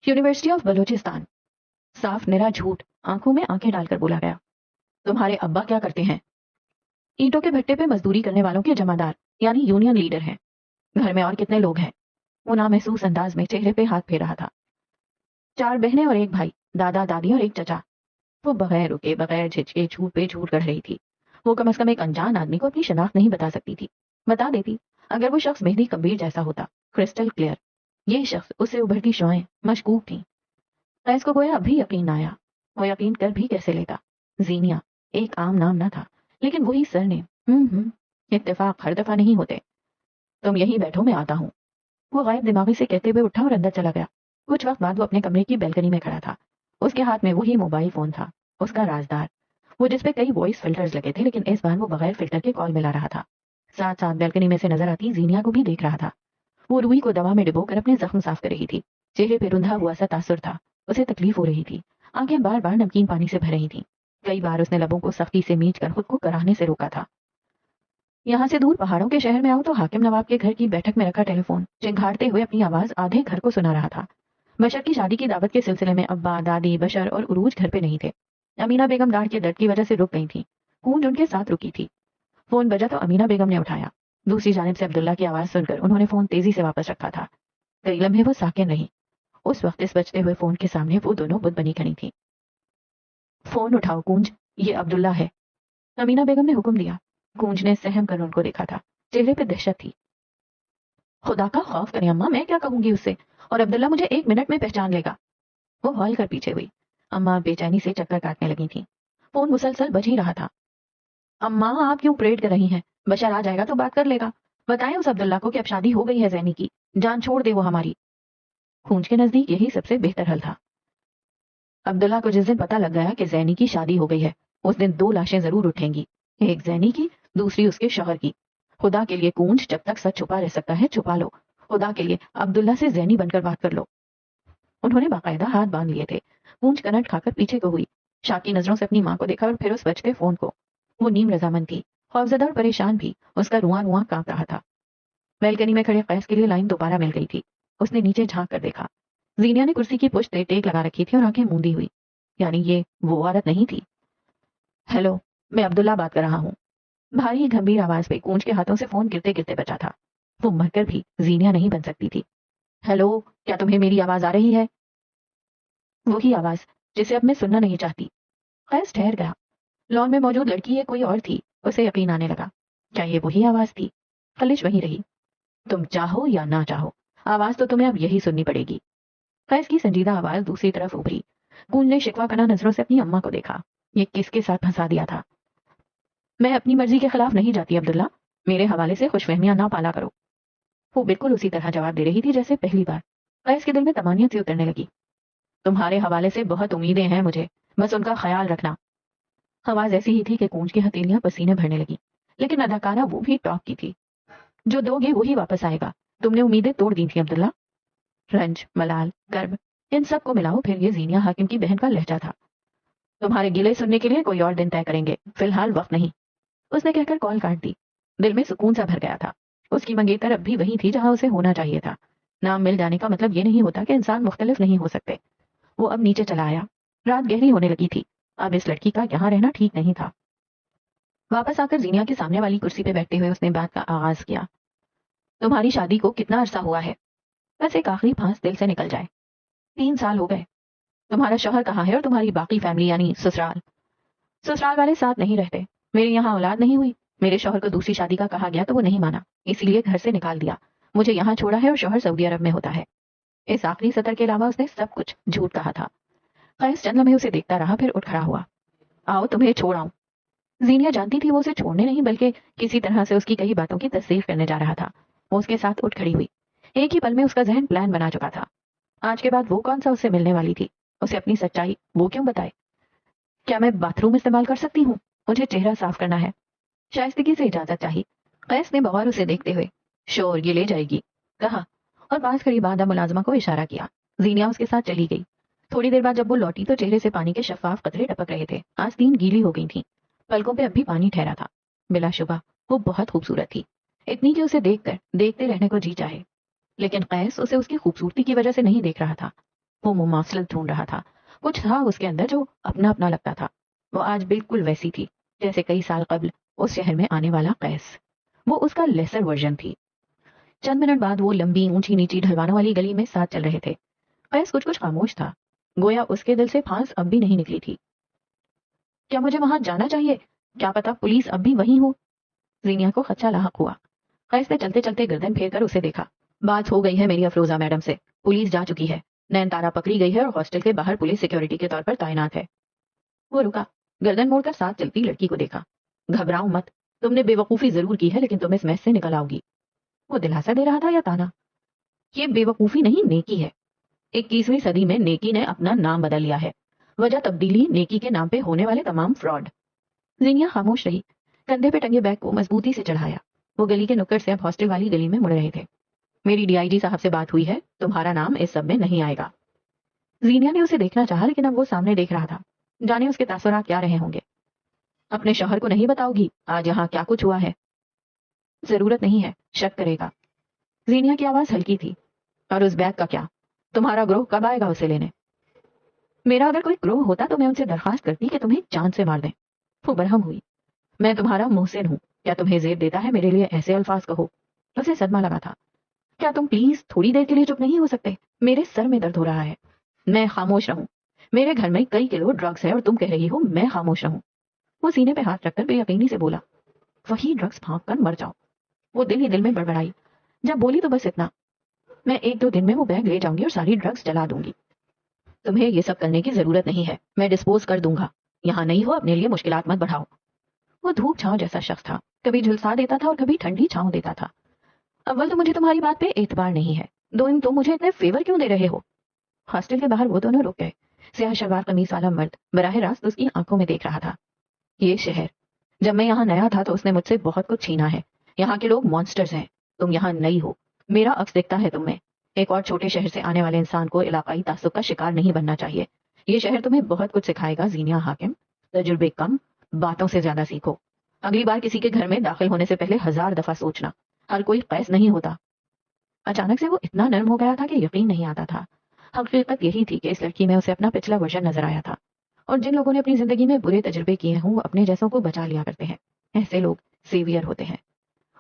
Speaker 1: University of Balochistan. صاف نرا جھوٹ آنکھوں میں آنکھیں ڈال کر بولا گیا. تمہارے ابا کیا کرتے ہیں؟ اینٹوں کے بھٹے پہ مزدوری کرنے والوں کے جمعدار، یعنی یونین لیڈر ہیں. گھر میں اور کتنے لوگ ہیں؟ وہ نامحسوس انداز میں چہرے پہ ہاتھ پھیر رہا تھا. 4 بہنیں اور ایک بھائی، دادا دادی اور ایک چچا. وہ بغیر رکے بغیر جھجکے جھوٹ پہ جھوٹ کر رہی تھی. وہ کم از کم ایک انجان آدمی کو اپنی شناخت نہیں بتا سکتی تھی. بتا دیتی اگر وہ شخص مہدی کبیر جیسا ہوتا، کرسٹل کلیئر. یہ شخص اس سے ابھرتی شعائیں مشکوک تھیں. قیس کو گویا ابھی یقین نہ آیا. وہ یقین کر بھی کیسے لیتا؟ زینیا ایک عام نام نہ تھا، لیکن وہی سر نے. اتفاق ہر دفعہ نہیں ہوتے. تم یہیں بیٹھو، میں آتا ہوں. وہ غائب دماغی سے کہتے ہوئے اٹھا اور اندر چلا گیا. کچھ وقت بعد وہ اپنے کمرے کی بیلکنی میں کھڑا تھا. اس کے ہاتھ میں وہی موبائل فون تھا، اس کا رازدار. وہ جس پہ کئی وائس فلٹرز لگے تھے، لیکن اس بار وہ بغیر فلٹر کے کال ملا رہا تھا. ساتھ ساتھ بیلکنی میں سے نظر آتی زینیا کو بھی دیکھ رہا تھا. وہ روئی کو دوا میں ڈبو کر اپنے زخم صاف کر رہی تھی. چہرے پہ رندھا ہوا سا تاثر تھا. اسے تکلیف ہو رہی تھی. آنکھیں بار بار نمکین پانی سے بھر رہی تھیں. کئی بار اس نے لبوں کو سختی سے میچ کر خود کو کراہنے سے روکا تھا. یہاں سے دور پہاڑوں کے شہر میں آؤ تو حاکم نواب کے گھر کی بیٹھک میں رکھا ٹیلی فون چنگھاڑتے ہوئے اپنی آواز آدھے گھر کو سنا رہا تھا. بشر کی شادی کی دعوت کے سلسلے میں ابا دادی بشر اور عروج گھر پہ نہیں تھے. امینہ بیگم داڑھ کے درد کی وجہ سے رک گئی تھی. کونج ان کے ساتھ رکی تھی. فون بجا تو امینہ بیگم نے اٹھایا. دوسری جانب سے عبداللہ کی آواز سن کر انہوں نے فون تیزی سے واپس رکھا تھا. کئی لمحے وہ ساکن رہی. اس وقت اس بجتے ہوئے فون کے سامنے وہ دونوں بت بنی کھڑی تھی. فون اٹھاؤ کونج، یہ عبداللہ ہے. امینہ بیگم نے حکم دیا. کونج نے سہم کر ان کو دیکھا تھا. چہرے پہ دہشت تھی. خدا کا خوف کریں اماں، میں کیا کہوں گی اس سے، اور عبداللہ مجھے 1 منٹ میں پہچان لے گا. وہ ہال کر پیچھے ہوئی. اماں بے چینی سے چکر کاٹنے لگی تھی. فون مسلسل بج ہی رہا تھا. اماں آپ کیوں پریڈ کر رہی ہیں؟ بشر آ جائے گا تو بات کر لے گا. بتائیں اس عبداللہ کو کہ اب شادی ہو گئی ہے زینی کی، جان چھوڑ دے وہ ہماری. کونج کے نزدیک یہی سب سے بہتر حل تھا. عبداللہ کو جس دن پتہ لگ گیا کہ زینی کی شادی ہو گئی ہے، اس دن 2 لاشیں ضرور اٹھیں گی. ایک زینی کی، دوسری اس کے شوہر کی. خدا کے لیے کونج، جب تک سچ چھپا رہ سکتا ہے چھپا لو. خدا کے لیے عبداللہ سے زینی بن کر بات کر لو. انہوں نے باقاعدہ ہاتھ باندھ لیے تھے. کونج کنٹ کھا کر پیچھے کو ہوئی. شاکی نظروں سے اپنی ماں کو دیکھا اور پھر اس بچتے فون کو. وہ نیم رضامند تھی، خوفزدہ اور پریشان بھی. اس کا رواں رواں کانپ رہا تھا. بیلکنی میں کھڑے قیس کے لیے لائن دوبارہ مل گئی تھی. اس نے نیچے جھانک کر دیکھا. زینیا نے کرسی کی پشت ٹیک لگا رکھی تھی اور آنکھیں موندی ہوئی. یعنی یہ وہ عورت نہیں تھی. ہیلو، میں عبداللہ بات کر رہا ہوں. بھاری گھمبیر آواز پہ کونج کے ہاتھوں سے فون گرتے گرتے بچا تھا. وہ مر کر بھی زینیا نہیں بن سکتی تھی. ہیلو، کیا تمہیں میری آواز آ رہی ہے؟ وہی آواز جسے اب میں سننا نہیں چاہتی. قیس ٹھہر گیا. لان میں موجود لڑکی یہ کوئی اور تھی. اسے یقین آنے لگا. کیا یہ وہی آواز تھی؟ خلش وہی رہی. تم چاہو یا نہ چاہو، آواز تو تمہیں اب یہی سننی پڑے گی. قیس کی سنجیدہ آواز دوسری طرف ابھری. کونج نے شکوہ کناں نظروں سے اپنی اماں کو دیکھا. یہ کس کے ساتھ پھنسا دیا تھا؟ میں اپنی مرضی کے خلاف نہیں جاتی عبداللہ، میرے حوالے سے خوش فہمیاں نہ پالا کرو. وہ بالکل اسی طرح جواب دے رہی تھی جیسے پہلی بار. قیس کے دل میں تمانیت سی اترنے لگی. تمہارے حوالے سے بہت امیدیں ہیں مجھے، بس ان کا خیال رکھنا. آواز ایسی ہی تھی کہ کونج کی ہتھیلیاں پسینے بھرنے لگی. لیکن اداکارہ وہ بھی ٹاک کی تھی. جو دو گے وہی واپس آئے گا. تم نے امیدیں توڑ دی تھی عبداللہ. رنج، ملال، کرب، ان سب کو ملاؤ پھر یہ زینیا حاکم کی بہن کا لہجہ تھا. تمہارے گلے سننے کے لیے کوئی اور دن طے کریں گے، فی الحال وقت نہیں. اس نے کہہ کر کال کاٹ دی. دل میں سکون سا بھر گیا تھا. اس کی منگیتر اب بھی وہی تھی جہاں اسے ہونا چاہیے تھا. نام مل جانے کا مطلب یہ نہیں ہوتا کہ انسان مختلف نہیں ہو سکتے. وہ اب نیچے چلا آیا. رات گہری ہونے لگی تھی. اب اس لڑکی کا یہاں رہنا ٹھیک نہیں تھا. واپس آ کر زینیا کے سامنے والی کرسی پہ بیٹھتے ہوئے اس نے بات کا آغاز کیا. تمہاری شادی کو کتنا عرصہ ہوا ہے؟ بس ایک آخری پھانس دل سے نکل جائے. 3 سال ہو گئے. تمہارا شوہر کہاں ہے اور تمہاری باقی فیملی یعنی سسرال؟ سسرال والے ساتھ نہیں رہتے. میرے یہاں اولاد نہیں ہوئی. میرے شوہر کو دوسری شادی کا کہا گیا تو وہ نہیں مانا, اسی لیے گھر سے نکال دیا. مجھے یہاں چھوڑا ہے اور شوہر سعودی عرب میں ہوتا ہے. اس آخری سطر کے علاوہ اس نے سب کچھ جھوٹ کہا تھا. قیس چند لمحے اسے دیکھتا رہا, پھر اٹھ کھڑا ہوا. آؤ تمہیں چھوڑ آؤں. زینیا جانتی تھی وہ اسے چھوڑنے نہیں بلکہ کسی طرح سے اس کی کئی باتوں کی تصدیق کرنے جا رہا تھا. وہ اس کے ساتھ اٹھ کھڑی ہوئی. ایک ہی پل میں اس کا ذہن پلان بنا چکا تھا. آج کے بعد وہ کون سا اس سے ملنے والی تھی؟ اسے اپنی سچائی وہ کیوں بتائے؟ کیا میں باتھ روم استعمال کر سکتی ہوں؟ مجھے چہرہ صاف کرنا ہے. شائستگی سے اجازت چاہی. قیس نے بغور اسے دیکھتے ہوئے شور یہ لے جائے گی کہا, اور پاس کھڑی بادہ ملازمہ کو اشارہ کیا. زینیا اس کے ساتھ چلی گئی. تھوڑی دیر بعد جب وہ لوٹی تو چہرے سے پانی کے شفاف قطرے ٹپک رہے تھے. آستین گیلی ہو گئی تھی. پلکوں پہ اب بھی پانی ٹھہرا تھا. بلا شبہ وہ بہت خوبصورت تھی, اتنی کہ اسے دیکھ کر دیکھتے رہنے کو جی چاہے. لیکن قیس اسے اس کی خوبصورتی کی وجہ سے نہیں دیکھ رہا تھا. وہ مماثلت ڈھونڈ رہا تھا. کچھ تھا اس کے اندر جو اپنا اپنا لگتا تھا. وہ آج بالکل ویسی تھی جیسے کئی سال قبل اس شہر میں آنے والا قیس. وہ اس کا لیسر ورژن تھی. چند منٹ بعد وہ لمبی اونچی نیچی ڈھلوانوں والی گلی میں ساتھ چل رہے تھے. قیس کچھ خاموش تھا, گویا اس کے دل سے پھانس اب بھی نہیں نکلی تھی. کیا مجھے وہاں جانا چاہیے؟ کیا پتا پولیس اب بھی وہیں ہو. زینیا کو خدشہ لاحق ہوا. قیس نے چلتے چلتے گردن پھیر کر اسے دیکھا. بات ہو گئی ہے میری افروزہ میڈم سے. پولیس جا چکی ہے. نین تارا پکڑی گئی ہے اور ہاسٹل کے باہر پولیس سیکیورٹی کے طور پر تعینات ہے. وہ رکا, گردن موڑ کر ساتھ چلتی لڑکی کو دیکھا. گھبراؤ مت, تم نے بے وقوفی ضرور کی ہے لیکن تم اس محض سے نکل آؤ گی. وہ دلاسا دے رہا تھا یا تانا؟ یہ بے وقوفی نہیں, نیکی ہے. 21ویں صدی میں نیکی نے اپنا نام بدل لیا ہے. وجہ تبدیلی نیکی کے نام پہ ہونے والے تمام فراڈ. زینیا خاموش رہی. کندھے پہ ٹنگے بیگ کو مضبوطی سے چڑھایا. وہ گلی کے نکڑ سے اب ہاسٹل والی گلی میں مڑ رہے تھے. میری ڈی آئی جی صاحب سے بات ہوئی ہے, تمہارا نام اس سب میں نہیں آئے گا. زینیا نے اسے دیکھنا چاہا لیکن اب وہ سامنے دیکھ رہا تھا. جانے اس کے تاثرات کیا رہے ہوں گے. اپنے شوہر کو نہیں بتاؤ گی آج یہاں کیا کچھ ہوا ہے؟ ضرورت نہیں ہے, شک کرے گا. زینیا کی آواز ہلکی تھی. اور اس بیگ کا کیا؟ تمہارا گروہ کب آئے گا اسے لینے؟ میرا اگر کوئی گروہ ہوتا تو میں ان سے درخواست کرتی کہ تمہیں جان سے مار دیں. وہ برہم ہوئی. میں تمہارا محسن ہوں, کیا تمہیں زیب دیتا ہے میرے لیے ایسے الفاظ کہو؟ اسے صدمہ لگا تھا. کیا تم پلیز تھوڑی دیر کے لیے چپ نہیں ہو سکتے؟ میرے سر میں درد ہو رہا ہے. میں خاموش رہوں؟ میرے گھر میں کئی کلو ڈرگز ہے اور تم کہہ رہی ہو میں خاموش رہوں؟ وہ سینے پہ ہاتھ رکھ کر بے یقینی سے بولا. وہی ڈرگز پھانک کر مر جاؤ. وہ دل ہی دل میں بڑبڑائی. جب بولی تو بس اتنا, میں 1-2 دن میں وہ بیگ لے جاؤں گی اور ساری ڈرگز جلا دوں گی. تمہیں یہ سب کرنے کی ضرورت نہیں ہے, میں ڈسپوز کر دوں گا. یہاں نہیں ہو, اپنے لیے مشکلات مت بڑھاؤ. وہ دھوپ چھاؤں جیسا شخص تھا, کبھی جھلسا دیتا تھا اور کبھی ٹھنڈی چھاؤں دیتا تھا. اول تو مجھے تمہاری بات پہ اعتبار نہیں ہے, دوم تم مجھے اتنے فیور کیوں دے رہے ہو؟ ہاسٹل کے باہر وہ دونوں رک گئے. سیاہ شلوار قمیص والا مرد براہ راست اس کی آنکھوں میں دیکھ رہا تھا. یہ شہر, جب میں یہاں نیا تھا تو اس نے مجھ سے بہت کچھ چھینا ہے. یہاں کے لوگ مانسٹرز ہیں. تم یہاں نئی ہو, میرا عکس دکھتا ہے تم میں. ایک اور چھوٹے شہر سے آنے والے انسان کو علاقائی تعصب کا شکار نہیں بننا چاہیے. یہ شہر تمہیں بہت کچھ سکھائے گا زینیا حاکم. تجربے کم, باتوں سے زیادہ سیکھو. اگلی بار کسی کے گھر میں داخل ہونے سے پہلے 1000 دفعہ سوچنا. ہر کوئی قیس نہیں ہوتا. اچانک سے وہ اتنا نرم ہو گیا تھا کہ یقین نہیں آتا تھا. حقیقت یہی تھی کہ اس لڑکی میں اسے اپنا پچھلا ورژن نظر آیا تھا. اور جن لوگوں نے اپنی زندگی میں برے تجربے کیے ہوں وہ اپنے جیسوں کو بچا لیا کرتے ہیں. ایسے لوگ سیویئر ہوتے ہیں.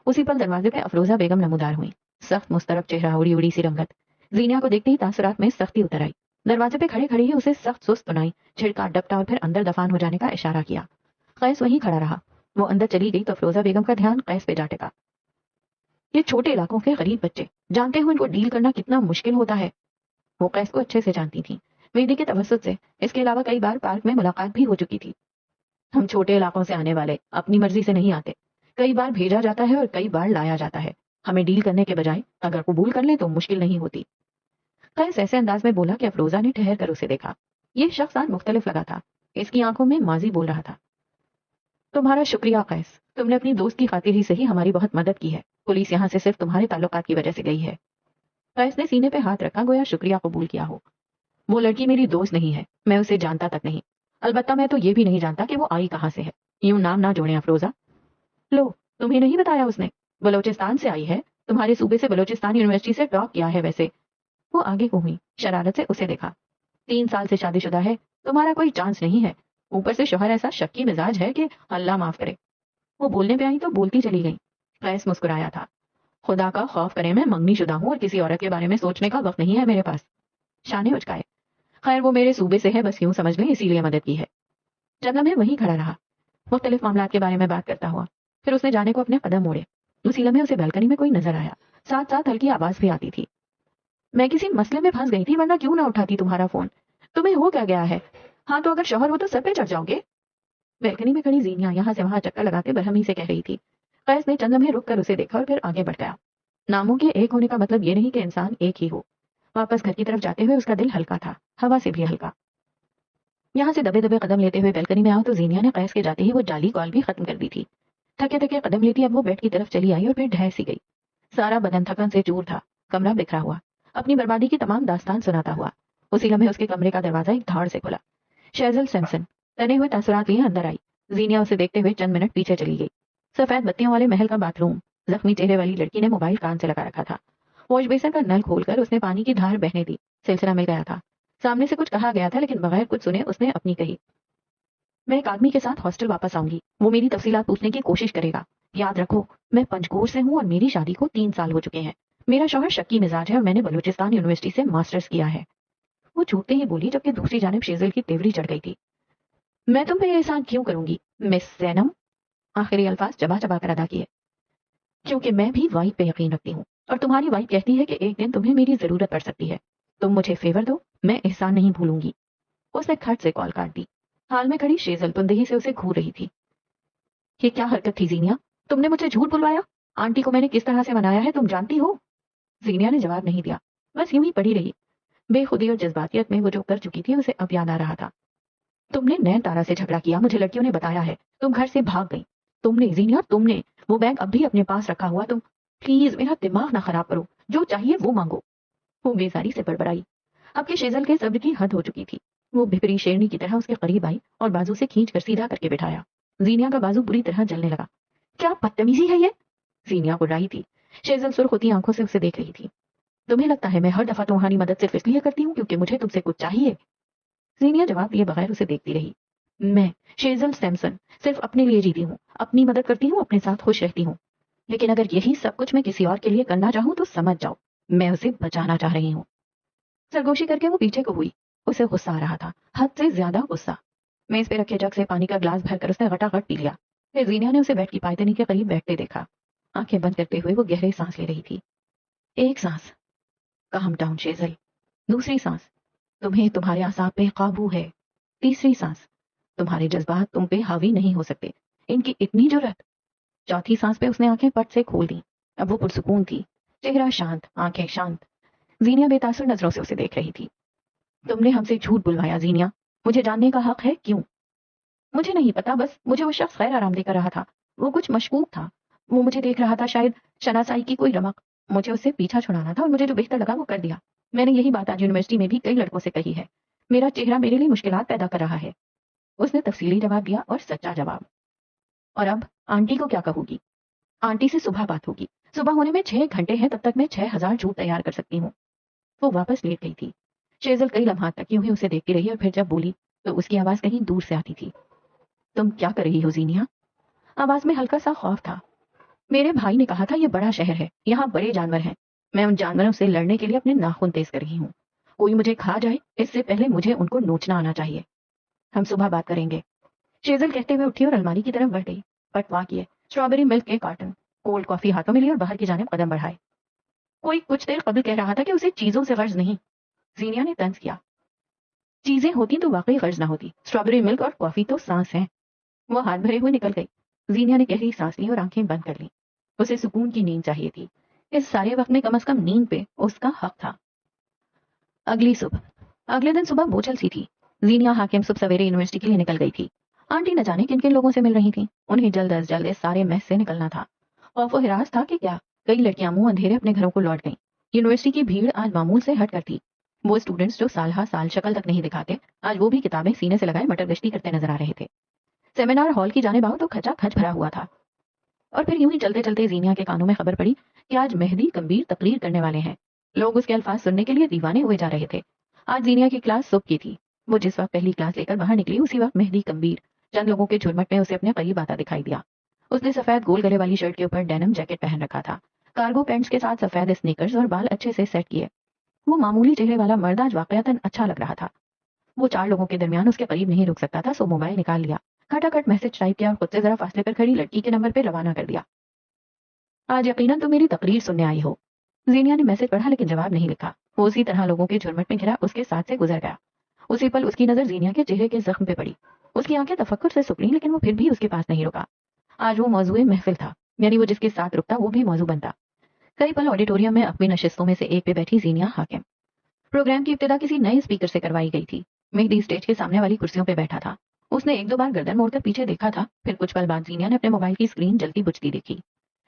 Speaker 1: اسی پل دروازے پہ افروزہ بیگم نمودار ہوئی. سخت مسترب چہرہ, اڑی اڑی سی رنگت. زینیا کو دیکھتے ہی تاثرات میں سختی اتر آئی. دروازے پہ کھڑے کھڑے ہی اسے سخت سست سنائی, چھڑکا ڈپٹا اور پھر اندر دفان ہو جانے کا اشارہ کیا. قیس وہیں کھڑا رہا. وہ اندر چلی گئی تو افروزہ بیگم کا دھیان قیس پہ جا ٹکا. یہ چھوٹے علاقوں کے غریب بچے, جانتے ہو ان کو ڈیل کرنا کتنا مشکل ہوتا ہے. وہ قیس کو اچھے سے جانتی تھی, ویدی کے توسط سے. اس کے علاوہ کئی بار پارک میں ملاقات بھی ہو چکی تھی. ہم چھوٹے علاقوں سے آنے والے اپنی مرضی سے نہیں آتے. کئی بار بھیجا جاتا ہے اور کئی بار لایا جاتا ہے. ہمیں ڈیل کرنے کے بجائے اگر قبول کر لیں تو مشکل نہیں ہوتی. قیس ایسے انداز میں بولا کہ افروزہ نے ٹھہر کر اسے دیکھا. یہ شخص آج مختلف لگا تھا. اس کی آنکھوں میں ماضی بول رہا تھا. تمہارا شکریہ قیس, تم نے اپنی دوست کی خاطر ہی صحیح ہماری بہت مدد کی ہے. پولیس یہاں سے صرف تمہارے تعلقات کی وجہ سے گئی ہے. قیس نے سینے پہ ہاتھ رکھا, گویا شکریہ قبول کیا ہو. وہ لڑکی میری دوست نہیں ہے, میں اسے جانتا تک نہیں. البتہ میں تو یہ بھی نہیں جانتا کہ وہ آئی کہاں سے ہے. یوں نام نہ جوڑیں افروزہ. لو، تمہیں نہیں بتایا اس نے؟ بلوچستان سے آئی ہے، تمہارے صوبے سے بلوچستان یونیورسٹی سے ٹاپ کیا ہے ویسے۔ وہ آگے کو ہوئی، شرارت سے اسے دیکھا۔ 3 سال سے شادی شدہ ہے، تمہارا کوئی چانس نہیں ہے، اوپر سے شوہر ایسا شکی مزاج ہے کہ اللہ معاف کرے۔ وہ بولنے پہ آئی تو بولتی چلی گئی۔ قیس مسکرایا تھا۔ خدا کا خوف کرے، میں منگنی شدہ ہوں اور کسی عورت کے بارے میں سوچنے کا وقت نہیں ہے میرے پاس۔ شانے اچکائے۔ خیر وہ میرے صوبے سے ہے، بس یوں سمجھ لیں، اسی لیے مدد کی ہے۔ جب لمحے وہیں کھڑا رہا، مختلف معاملات کے بارے میں بات کرتا ہوا، پھر اس نے جانے کو اپنے قدم موڑے۔ اسی لمحے اسے بالکنی میں کوئی نظر آیا، ساتھ ساتھ ہلکی آواز بھی آتی تھی۔ میں کسی مسئلے میں پھنس گئی تھی، ورنہ کیوں نہ اٹھاتی تمہارا فون؟ تمہیں ہو کیا گیا ہے؟ ہاں تو اگر شوہر ہو تو سر پہ چڑھ جاؤ گے؟ بالکنی میں کھڑی زینیا یہاں سے وہاں چکر لگاتے برہمی سے کہہ رہی تھی۔ قیس نے چند لمحے رک کر اسے دیکھا اور پھر آگے بڑھ گیا۔ ناموں کے ایک ہونے کا مطلب یہ نہیں کہ انسان ایک ہی ہو۔ واپس گھر کی طرف جاتے ہوئے اس کا دل ہلکا تھا، ہوا سے بھی ہلکا۔ یہاں سے دبے دبے قدم لیتے ہوئے بالکنی میں آؤ تو زینیا نے قیس کے جاتے ہی وہ جعلی کال بھی ختم کر دی تھی۔ تھکے تھکے قدم لیتی اب وہ بیڈ کی طرف چلی آئی اور پھر ڈھہ سی گئی۔ سارا بدن تھکن سے چور تھا، کمرہ بکھرا ہوا، اپنی بربادی کی تمام داستان سناتا ہوا۔ اسی لمحے اس کے کمرے کا دروازہ ایک دھاڑ سے کھلا۔ شیزل سیمسن تنے ہوئے تاثرات لیے اندر آئی۔ زینیا اسے دیکھتے ہوئے چند منٹ پیچھے چلی گئی۔ سفید بتیوں والے محل کا باتھ روم، زخمی چہرے والی لڑکی نے موبائل کان سے لگا رکھا تھا۔ واش بیسن کا نل کھول کر اس نے پانی کی دھار بہنے دی۔ سلسلہ مل گیا تھا۔ سامنے سے کچھ کہا گیا تھا لیکن بغیر کچھ سنے اس نے اپنی کہی۔ میں ایک آدمی کے ساتھ ہاسٹل واپس آؤں گی، وہ میری تفصیلات پوچھنے کی کوشش کرے گا۔ یاد رکھو میں پنجگور سے ہوں اور میری شادی کو 3 سال ہو چکے ہیں۔ میرا شوہر شکی مزاج ہے اور میں نے بلوچستان یونیورسٹی سے ماسٹرز کیا ہے۔ وہ چھوٹتے ہی بولی جبکہ دوسری جانب شیزل کی تیوری چڑھ گئی تھی۔ میں تم پہ یہ احسان کیوں کروں گی مس زینم؟ آخری الفاظ چبا چبا کر ادا کیے۔ کیونکہ میں بھی وائف پہ یقین رکھتی ہوں اور تمہاری وائف کہتی ہے کہ ایک دن تمہیں میری ضرورت پڑ سکتی ہے۔ تم مجھے فیور دو، میں احسان نہیں بھولوں گی۔ اس نے کھٹ سے کال کاٹ دی۔ حال میں کھڑی شیزل تندہی سے اسے گھور رہی تھی۔ یہ کیا حرکت تھی زینیا؟ تم نے مجھے جھوٹ بلوایا؟ آنٹی کو میں نے کس طرح سے منایا ہے تم جانتی ہو؟ زینیا نے جواب نہیں دیا، بس یوں ہی پڑی رہی۔ بے خودی اور جذباتیت میں وہ جو کر چکی تھی اسے اب یاد آ رہا تھا۔ تم نے نین تارا سے جھگڑا کیا، مجھے لڑکیوں نے بتایا ہے، تم گھر سے بھاگ گئی۔ تم نے زینیا، تم نے وہ بیگ اب بھی اپنے پاس رکھا ہوا، تم پلیز میرا دماغ نہ خراب کرو، جو چاہیے وہ مانگو۔ وہ بیزاری سے بڑبڑائی۔ اب کہ شیزل کے صبر کی حد ہو چکی تھی، وہ بھپری شیرنی کی طرح اس کے قریب آئی اور بازو سے کھینچ کر سیدھا کر کے بٹھایا۔ زینیا کا بازو بری طرح جلنے لگا۔ کیا بدتمیزی ہے یہ؟ زینیا گڑائی تھی۔ شیزل سرخ ہوتی آنکھوں سے اسے دیکھ رہی تھی۔ تمہیں لگتا ہے میں ہر دفعہ تمہاری مدد صرف اس لیے کرتی ہوں کیونکہ مجھے تم سے کچھ چاہیے؟ زینیا جواب دیے بغیر اسے دیکھتی رہی۔ میں شیزل سیمسن صرف اپنے لیے جیتی ہوں، اپنی مدد کرتی ہوں، اپنے ساتھ خوش رہتی ہوں، لیکن اگر یہی سب کچھ میں کسی اور کے لیے کرنا چاہوں تو سمجھ جاؤ میں اسے بچانا چاہ رہی ہوں۔ سرگوشی کر کے وہ پیچھے کو ہوئی۔ اسے غصہ آ رہا تھا، حد سے زیادہ غصہ۔ میز پہ رکھے جگ سے پانی کا گلاس بھر کر اس نے غٹا غٹ پی لیا۔ پھر زینیا نے اسے بیڈ کی پائدنی کے قریب بیٹھتے دیکھا۔ آنکھیں بند کرتے ہوئے وہ گہرے سانس لے رہی تھی۔ ایک سانس، کام ڈاؤن شیزل۔ دوسری سانس، تمہیں تمہارے اعصاب پہ قابو ہے۔ تیسری سانس، تمہارے جذبات تم پہ حاوی نہیں ہو سکتے، ان کی اتنی جرأت۔ چوتھی سانس پہ اس نے آنکھیں پٹ سے کھول دیں۔ اب وہ پرسکون تھی، چہرہ شانت، آنکھیں شانت۔ زینیا بے تاثر نظروں سے اسے دیکھ رہی تھی۔ تم نے ہم سے جھوٹ بلوایا زینیا، مجھے جاننے کا حق ہے کیوں؟ مجھے نہیں پتا، بس مجھے وہ شخص غیر آرام دہ کر رہا تھا، وہ کچھ مشکوک تھا، وہ مجھے دیکھ رہا تھا، شاید شناسائی کی کوئی رمق۔ مجھے اس سے پیچھا چھڑانا تھا اور مجھے جو بہتر لگا وہ کر دیا۔ میں نے یہی بات آج یونیورسٹی میں بھی کئی لڑکوں سے کہی ہے، میرا چہرہ میرے لیے مشکلات پیدا کر رہا ہے۔ اس نے تفصیلی جواب دیا اور سچا جواب۔ اور اب آنٹی کو کیا کہوں گی؟ آنٹی سے صبح بات ہوگی، صبح ہونے میں 6 گھنٹے ہیں، تب تک میں 6000 جھوٹ تیار کر سکتی ہوں۔ وہ واپس لیٹ گئی تھی۔ شیزل کئی لمحات تک یوں ہی اسے دیکھتی رہی اور پھر جب بولی تو اس کی آواز کہیں دور سے آتی تھی۔ تم کیا کر رہی ہو زینیا؟ آواز میں ہلکا سا خوف تھا۔ میرے بھائی نے کہا تھا یہ بڑا شہر ہے، یہاں بڑے جانور ہیں، میں ان جانوروں سے لڑنے کے لیے اپنے ناخن تیز کر رہی ہوں۔ کوئی مجھے کھا جائے اس سے پہلے مجھے ان کو نوچنا آنا چاہیے۔ ہم صبح بات کریں گے۔ شیزل کہتے ہوئے اٹھی اور الماری کی طرف بڑھ گئی۔ پٹوا کیے، اسٹرابیری ملک کے کارٹن، کولڈ کافی ہاتھوں میں لی اور باہر کی جانب قدم بڑھائے۔ کوئی کچھ دیر قبل کہہ رہا تھا کہ اسے چیزوں سے غرض نہیں۔ زینیا نے طنز کیا۔ چیزیں ہوتی تو واقعی غرض نہ ہوتی، اسٹرابیری ملک اور کافی تو سانس ہیں۔ وہ ہاتھ بھرے ہوئے نکل گئی۔ زینیا نے گہری سانس لی اور آنکھیں بند کر لیں۔ اسے سکون کی نیند چاہیے تھی، اس سارے وقت میں کم از کم نیند پہ اس کا حق تھا۔ اگلی صبح، اگلے دن صبح بوچھل سی تھی۔ زینیا حاکم صبح سویرے یونیورسٹی کے لیے نکل گئی تھی۔ آنٹی نہ جانے کن کن لوگوں سے مل رہی تھیں، انہیں جلد از جلد اس سارے محض سے نکلنا تھا۔ خوف و ہراس تھا کہ کیا کئی لڑکیاں منہ اندھیرے اپنے گھروں کو لوٹ گئیں۔ یونیورسٹی کی بھیڑ آج معمول سے ہٹ کر تھی۔ وہ اسٹوڈنٹس جو سال ہا سال شکل تک نہیں دکھاتے، آج وہ بھی کتابیں سینے سے لگائے مٹر گشتی کرتے نظر آ رہے تھے۔ سیمینار ہال کی جانب آؤ تو کھچا کھچ بھرا ہوا تھا۔ اور پھر یوں ہی چلتے چلتے زینیا کے کانوں میں خبر پڑی کہ آج مہدی کمبیر تقریر کرنے والے ہیں. لوگ اس کے الفاظ سننے کے لیے دیوانے ہوئے جا رہے تھے. آج زینیا کی کلاس صبح کی تھی. وہ جس وقت پہلی کلاس لے کر باہر نکلی اسی وقت مہدی کمبیر چند لوگوں کے جھرمٹ میں اسے اپنے قریب آتا دکھائی دیا. اس نے سفید گول گلے والی شرٹ کے اوپر ڈینم جیکٹ پہن رکھا تھا. کارگو پینٹس کے ساتھ سفید اسنیکرز اور بال اچھے سے سیٹ کیے. وہ معمولی چہرے والا مرد آج واقعتاً اچھا لگ رہا تھا. وہ 4 لوگوں کے درمیان اس کے قریب نہیں رک سکتا تھا, سو موبائل نکال لیا, کھٹاکھٹ میسج ٹائپ کیا اور خود سے ذرا فاصلے پر کھڑی لڑکی کے نمبر پہ روانہ کر دیا. آج یقیناً تم میری تقریر سننے آئی ہو. زینیا نے میسج پڑھا لیکن جواب نہیں لکھا. وہ اسی طرح لوگوں کے جھرمٹ میں گھرا اس کے ساتھ سے گزر گیا. اسی پل اس کی نظر زینیا کے چہرے کے زخم پہ پڑی. اس کی آنکھیں تفکر سے سکڑیں لیکن وہ پھر بھی اس کے پاس نہیں رکا. آج وہ موضوع محفل تھا, یعنی وہ جس کے ساتھ رکتا وہ بھی موضوع بنتا. کئی پل آڈیٹوریم میں اپنی نشستوں میں سے ایک پہ بیٹھی زینیا حاکم. پروگرام کی ابتدا کسی نئے اسپیکر سے کروائی گئی تھی. مہدی اسٹیج کے سامنے والی کرسیوں پہ بیٹھا تھا. اس نے 1-2 بار گردن موڑ کر پیچھے دیکھا تھا. پھر کچھ پل بعد زینیا نے اپنے موبائل کی اسکرین جلتی بجھتی دیکھی.